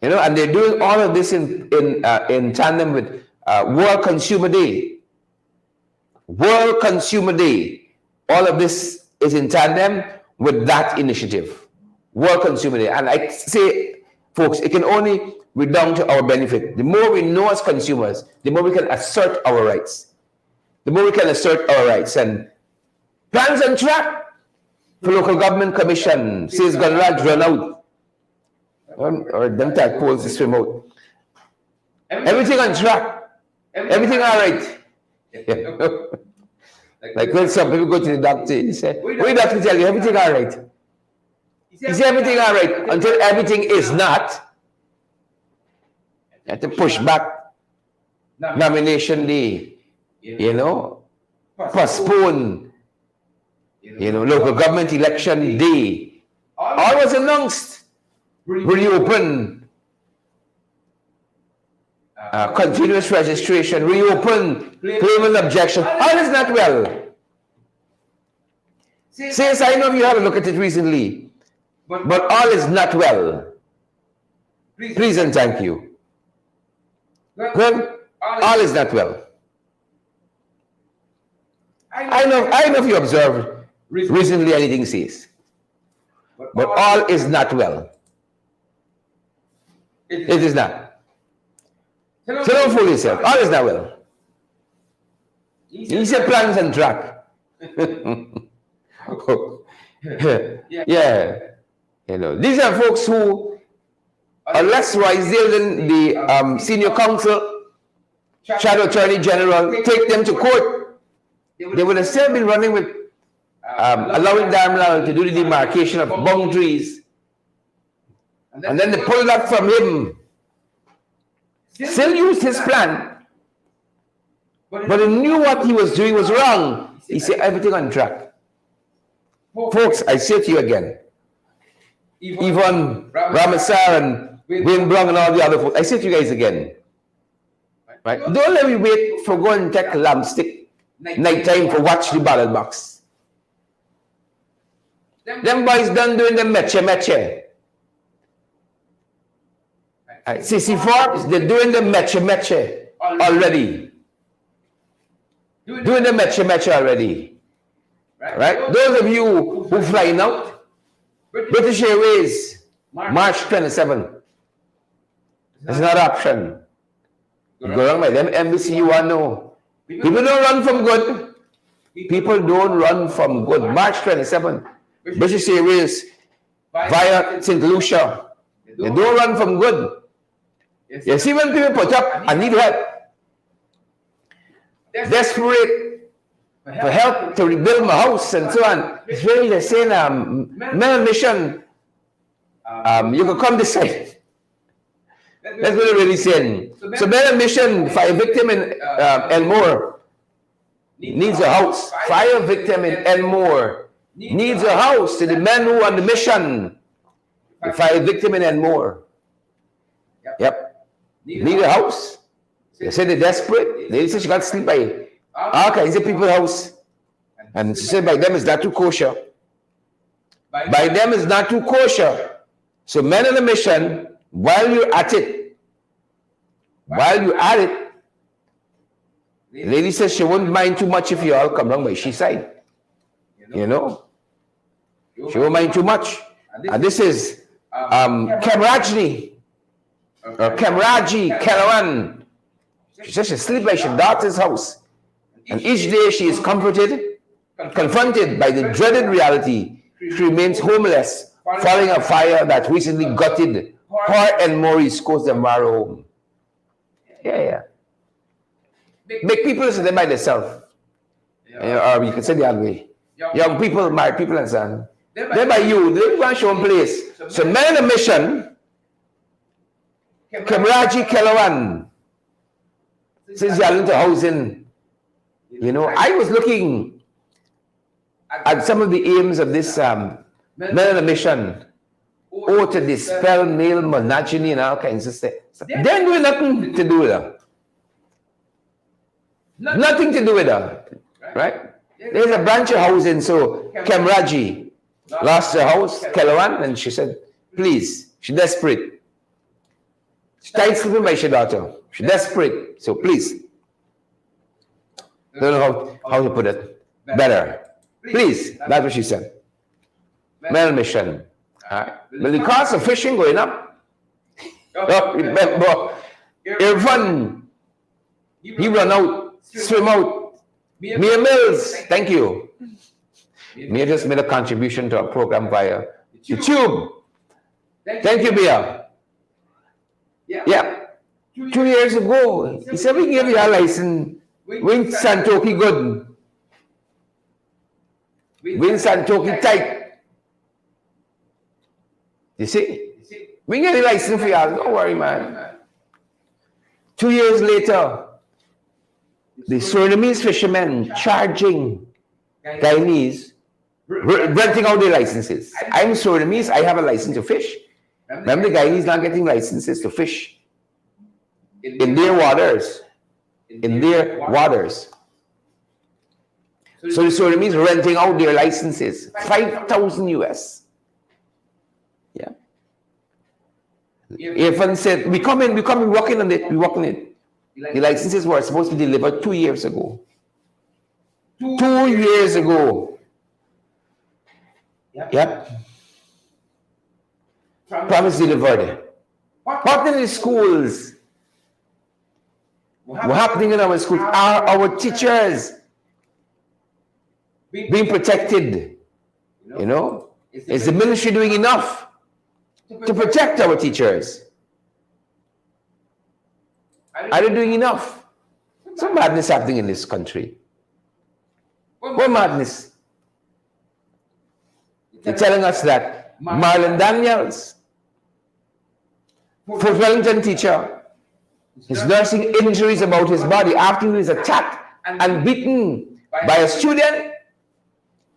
You know, and they're doing all of this in tandem with World Consumer Day. World Consumer Day. All of this is in tandem with that initiative. World Consumer Day. And I say, folks, it can only redound to our benefit. The more we know as consumers, the more we can assert our rights. The more we can assert our rights. And plans on track for local government commission says Gunraj run out. Or them type polls to swim out. Everything on track. Everything all right. Yeah. Like when some people go to the doctor, he say, "What the doctor tell you? Everything all right." He say everything all right until everything is not. You have to push back nomination day. You know, postpone. You know, local government election day. All was announced. Reopen continuous registration, reopen claimant objection. All is not well. Since I know you had a look at it recently, but all is not well. Please and thank you. Well, all is not well. I know if you observed recently anything says, but all is not well. It is not. So don't fool yourself. All is not well. He said plans and track. Yeah. You know, these are folks who are less wise than the senior counsel, shadow attorney general, take them to court. They would have still been running with allowing Darmlal to do the demarcation of boundaries. And then they pulled that from him. Still used his plan. But he knew what he was doing was wrong. He said everything on track. Folks, I say to you again, Yvonne Ramasar and Wayne Brown and all the other folks, I say to you guys again, right? Don't let me wait for going and take a lamp stick night time for watch the ballot box. Them boys done doing the meche. CC Forbes, they're doing the meche already. Doing the meche already. Right? Those of you who flying out, British Airways, March 27. It's not an option. You go wrong by them embassy, you want to know. People don't run from good. People don't run from good. March 27. British Airways via St. Lucia. They don't run from good. You see when people put up, I need help. Desperate for help to rebuild my house and so on. It's really the same men on mission. You can come this side. That's what they're really saying. So men on mission, fire victim in Elmore needs a house. Fire victim in Elmore needs a house. To the men who are on the mission, the fire victim in Elmore. Yep. Need a house. They said they're desperate. They said she got to sleep by all kinds of people's house. And she said by them it's not too kosher. By them it's not too kosher. So men on a mission, while you're at it, the lady says she wouldn't mind too much if you all come down by she side. You know? She won't mind too much. And this is Kemrajni. Or Kemraji Kelawan. She says she sleeps by her daughter's house. And each day she is confronted by the dreaded reality. She remains homeless, following a fire that recently gutted her and Maurice Coast and Maro home. Yeah. Make people listen to them by themselves. Or you can say the other way. Young people, married people and so on. They're by you. They want your own place. So men on a mission, Kemraji Kelawan, since you're into housing, you know, I was looking at some of the aims of this men on a mission, to dispel male monogamy and all kinds of stuff. They're doing nothing to do with her. Nothing to do with her, right? There's a branch of housing, so Kemraji lost her house, Kelawan, and she said, please, she's desperate. tight sleeping by her daughter. She's desperate. So please, I don't know how to put it better. Please, that's what she said. Male mission. But the cost of fishing going up. Remember, Irfan, he run out, swim out. Mia Mills, thank you. Mia just made a contribution to our program via YouTube. Thank you, Mia. Yeah. 2 years ago, he said we give you a license. Win Santoki good. Win Santoki tight. You see? We get a license for y'all. Don't worry, man. 2 years later, the Surinamese fishermen charging Guyanese, renting out their licenses. I'm Surinamese, I have a license to fish. Remember, the Guyanese not getting licenses to fish in their waters. In their waters. So the Surinamese renting out their licenses, 5,000 US. Yeah. Irfan said, we come in, working on it, we working on it. The licenses were supposed to be delivered 2 years ago. 2 years ago. Yep. Promise delivered. What in the schools? What happening in our schools? Are our teachers being protected? You know? Is the ministry doing enough to protect our teachers? Are they doing enough? Some madness happening in this country. What madness? They're telling us that Marlon Daniels, Fort Wellington teacher, is nursing injuries about his body after he was attacked and beaten by a student,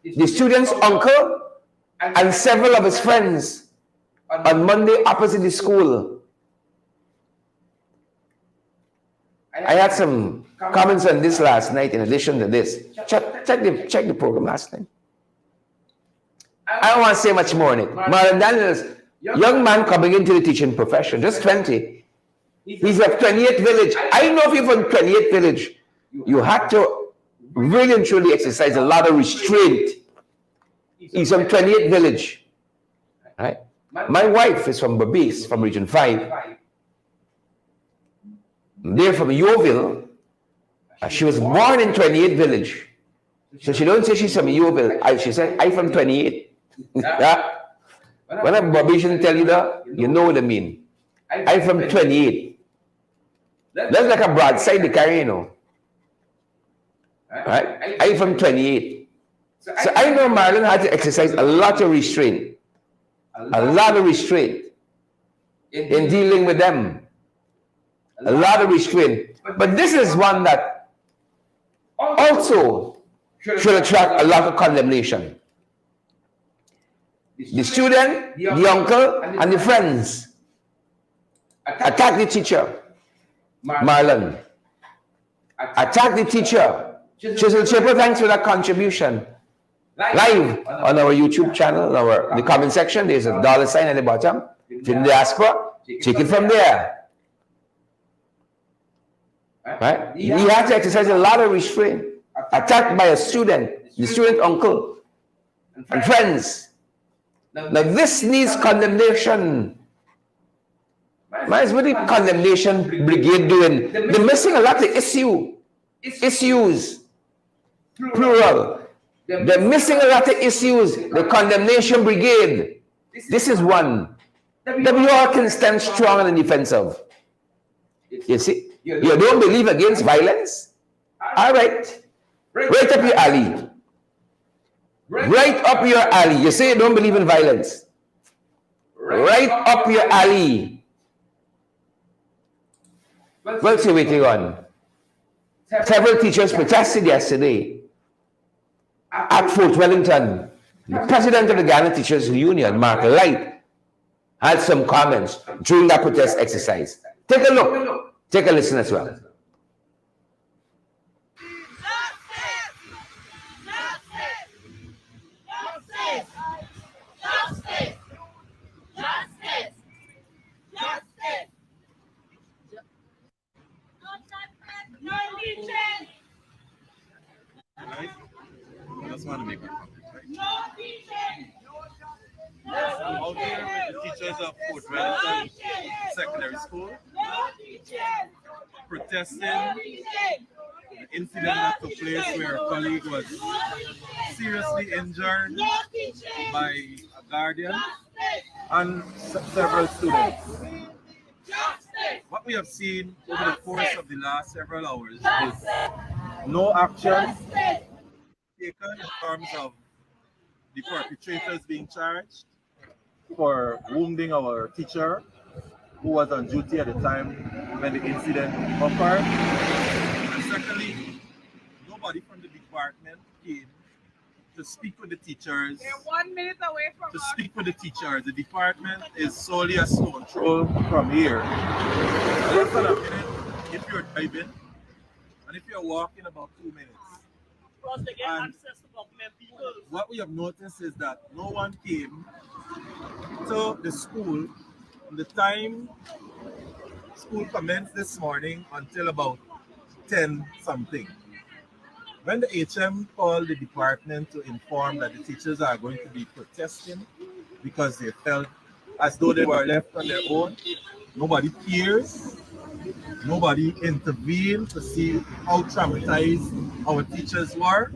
the student's uncle, and several of his friends on Monday opposite the school. I had some comments on this last night in addition to this. Check the program last night. I don't want to say much more on it. Marlon Daniels, young man coming into the teaching profession, just 20. He's of 28th Village. I know if you're from 28th Village, you had to really and truly exercise a lot of restraint. He's from 28th Village. Right? My wife is from Berbice, from Region 5. They're from Yeovil. She was born in 28th Village. So she don't say she's from Yeovil. She said, I'm from 28. Yeah? When a Barbadian tell you that, you know what I mean. I'm from 28. That's like a broadside they carry, you know. Right? I'm from 28. So I know Marlon had to exercise a lot of restraint. A lot of restraint in dealing with them. A lot of restraint. But this is one that also should attract a lot of condemnation. The student, the uncle, and the friends attack the teacher, Marlon. Attack the teacher. Chisel Chipper, thanks for that contribution. Live on our YouTube channel, the comment section, there's a $ sign at the bottom. If you're in the diaspora, take it from there. Right? He had to exercise a lot of restraint. Attacked by a student, the student uncle, and friends. Now this needs condemnation. What is the condemnation brigade doing? They're missing a lot of issues, plural. They're missing a lot of issues. The condemnation brigade. This is one that we all can stand strong and defensive. You see, you don't believe against violence? All right. Right up your alley. Right up your alley. You say you don't believe in violence. Right up your alley. What's you waiting on? Several teachers protested yesterday at Fort Wellington. The president of the Ghana Teachers Union, Mark Light, had some comments during that protest exercise. Take a look. Take a listen as well. just want to make a comment, right? I'm out here with the teachers of Fort Wellington Secondary School protesting the incident that took place where a colleague was seriously injured by a guardian and several students. What we have seen over the course of the last several hours is no action taken in terms of the perpetrators being charged for wounding our teacher who was on duty at the time when the incident occurred. And secondly, nobody from the department came to speak with the teachers. They're 1 minute away from to speak with the teachers. The department is solely a stone throw from here. Less than a minute if you're driving, and if you're walking about 2 minutes. Plus they get access to government people. What we have noticed is that no one came to the school from the time school commenced this morning until about 10 something. When the HM called the department to inform that the teachers are going to be protesting because they felt as though they were left on their own, nobody cares. Nobody intervened to see how traumatized our teachers were.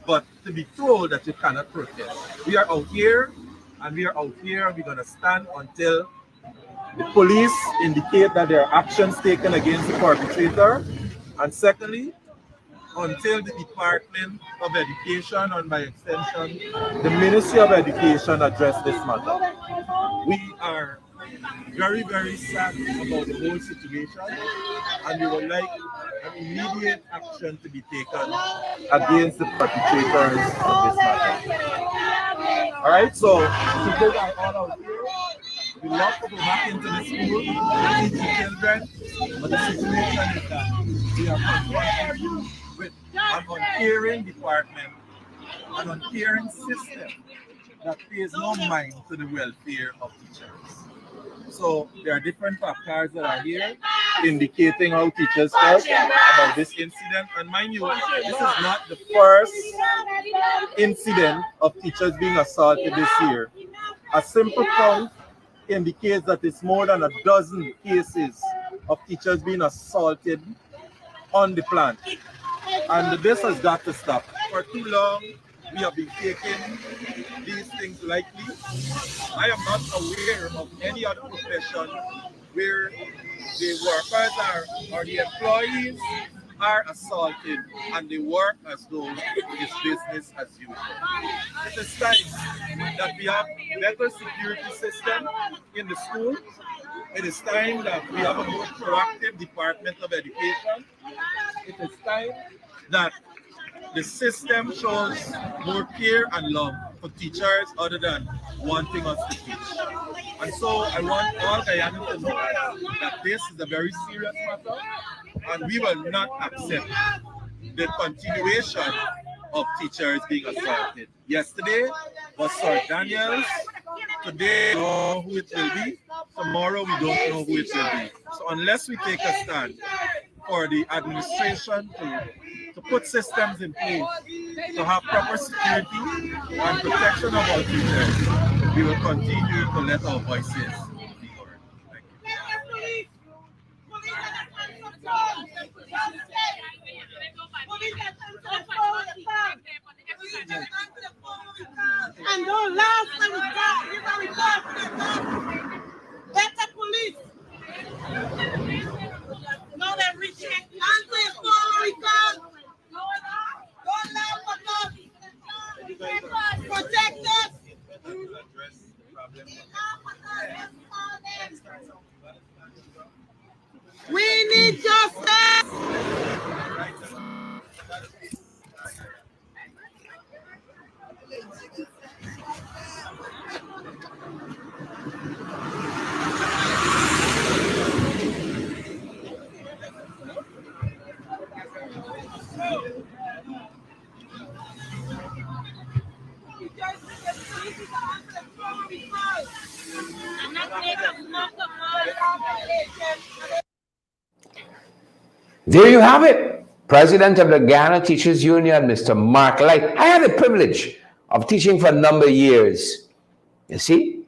But to be told that you cannot protest. We are out here, and we are out here, we're going to stand until the police indicate that there are actions taken against the perpetrator. And secondly, until the Department of Education, and by extension, the Ministry of Education address this matter. We are very, very sad about the whole situation, and we would like an immediate action to be taken against the perpetrators of this matter. All right, so people are all out here. We love to go back into the school and teach the children, but the situation is that we are confronted with an uncaring department, an uncaring system that pays no mind to the welfare of teachers. So there are different factors that are here indicating how teachers felt about this incident. And mind you, this is not the first incident of teachers being assaulted this year. A simple count indicates that it's more than a dozen cases of teachers being assaulted on the plant. And this has got to stop. For too long, we have been taking these things lightly. I am not aware of any other profession where the workers or the employees are assaulted and they work as though it's business as usual. It is time that we have a better security system in the school. It is time that we have a more proactive Department of Education. It is time that the system shows more care and love for teachers other than wanting us to teach. And so I want all Guyanans to know that this is a very serious matter, and we will not accept the continuation of teachers being assaulted. Yesterday was Sir Daniels. Today we don't know who it will be. Tomorrow we don't know who it will be. So unless we take a stand for the administration to put systems in place to have proper security and protection of our teachers, we will continue to let our voices be heard. Thank you. And don't last when we go. You're very bad. Better police. No, they're reaching. Answer your phone, Rico. Don't laugh at us. Protect us. We need justice. There you have it. President of the Ghana Teachers Union, Mr. Mark Light. I had the privilege of teaching for a number of years. You see?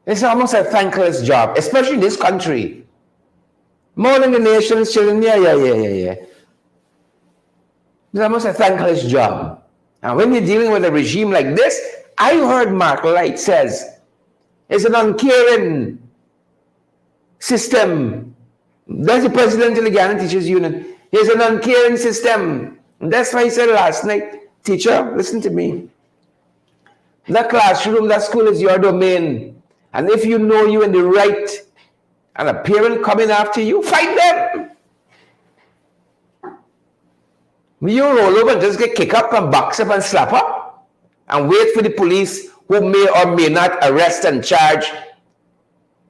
It's almost a thankless job, especially in this country. More than the nation's children, yeah. It's almost a thankless job. And when you're dealing with a regime like this, I heard Mark Light says, it's an uncaring system. That's the president of the Ghana Teachers Union. It's an uncaring system. And that's why he said last night, teacher, listen to me. That classroom, that school is your domain. And if you know you're in the right and a parent coming after you, fight them. You roll over and just get kicked up and box up and slap up and wait for the police who may or may not arrest and charge.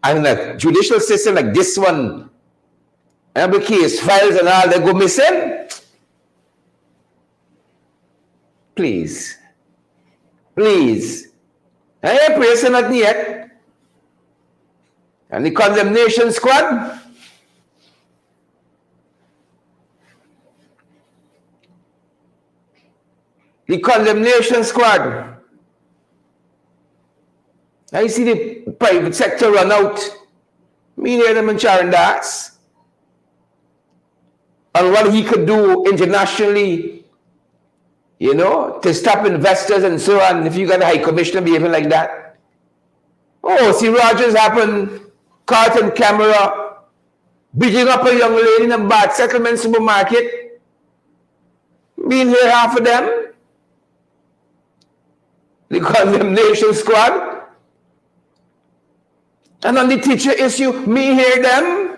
And in a judicial system like this one, every case, files and all, they go missing. Please. Please. I ain't praising nothing yet. And the condemnation squad, I see the private sector run out. Me near them and Sharon Das. And what he could do internationally, you know, to stop investors and so on, if you got a high commissioner behaving like that. Oh, see Rogers happened, caught on camera, beating up a young lady in a bad settlement supermarket. Being here, half of them. The condemnation squad. And on the teacher issue, me hear them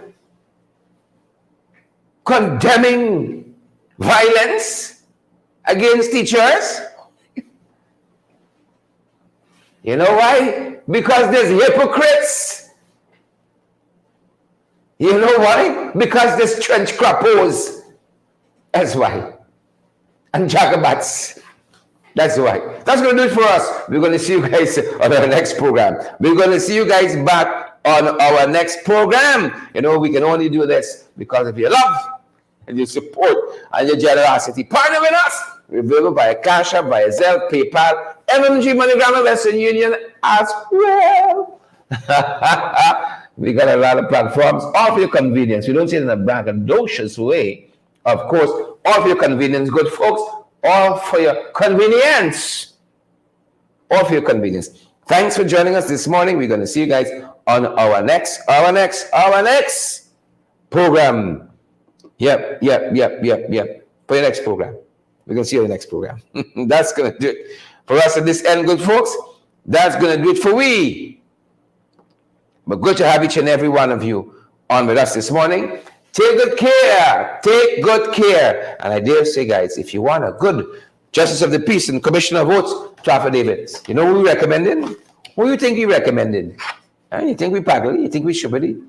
condemning violence against teachers. You know why? Because there's hypocrites. You know why? Because there's trench crappos. That's why. And jacobats. That's why. That's going to do it for us. We're going to see you guys on our next program. We're going to see you guys back on our next program. You know, we can only do this because of your love and your support and your generosity. Partner with us. We're available via Cash App, via Zelle, PayPal, MMG, MoneyGram, and Western Union as well. We got a lot of platforms, all for your convenience. We don't say it in a braggadocious way. Of course, all for your convenience, good folks. All for your convenience. All for your convenience. Thanks for joining us this morning. We're going to see you guys on our next program. Yep. For your next program. We're going to see you on the next program. That's going to do it for us at this end, good folks. That's going to do it for we. But good to have each and every one of you on with us this morning. Take good care. Take good care. And I dare say, guys, if you want a good Justice of the Peace and Commissioner of Votes, Trafford Davids. You know who we recommended? Who you think we recommended? You think we Pagley? You think we Shubadi?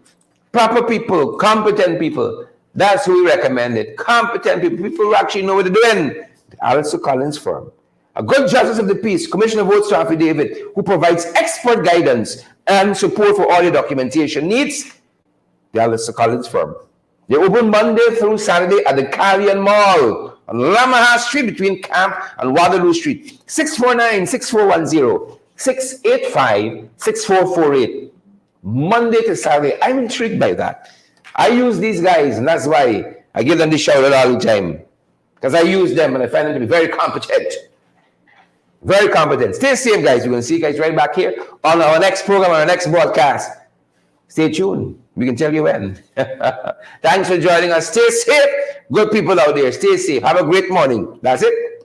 Proper people, competent people. That's who we recommended. Competent people. People who actually know what they're doing. The Alistair Collins firm. A good Justice of the Peace, Commissioner of Votes, Trafford David, who provides expert guidance and support for all your documentation needs. The Alistair Collins firm. They open Monday through Saturday at the Carrion Mall on Lamaha Street between Camp and Waterloo Street. 649-6410, 685-6448. Monday to Saturday. I'm intrigued by that. I use these guys, and that's why I give them the shout out all the time. Because I use them and I find them to be very competent. Very competent. Stay safe, guys. We're going to see you guys right back here on our next program, on our next broadcast. Stay tuned. We can tell you when. Thanks for joining us. Stay safe. Good people out there. Stay safe. Have a great morning. That's it.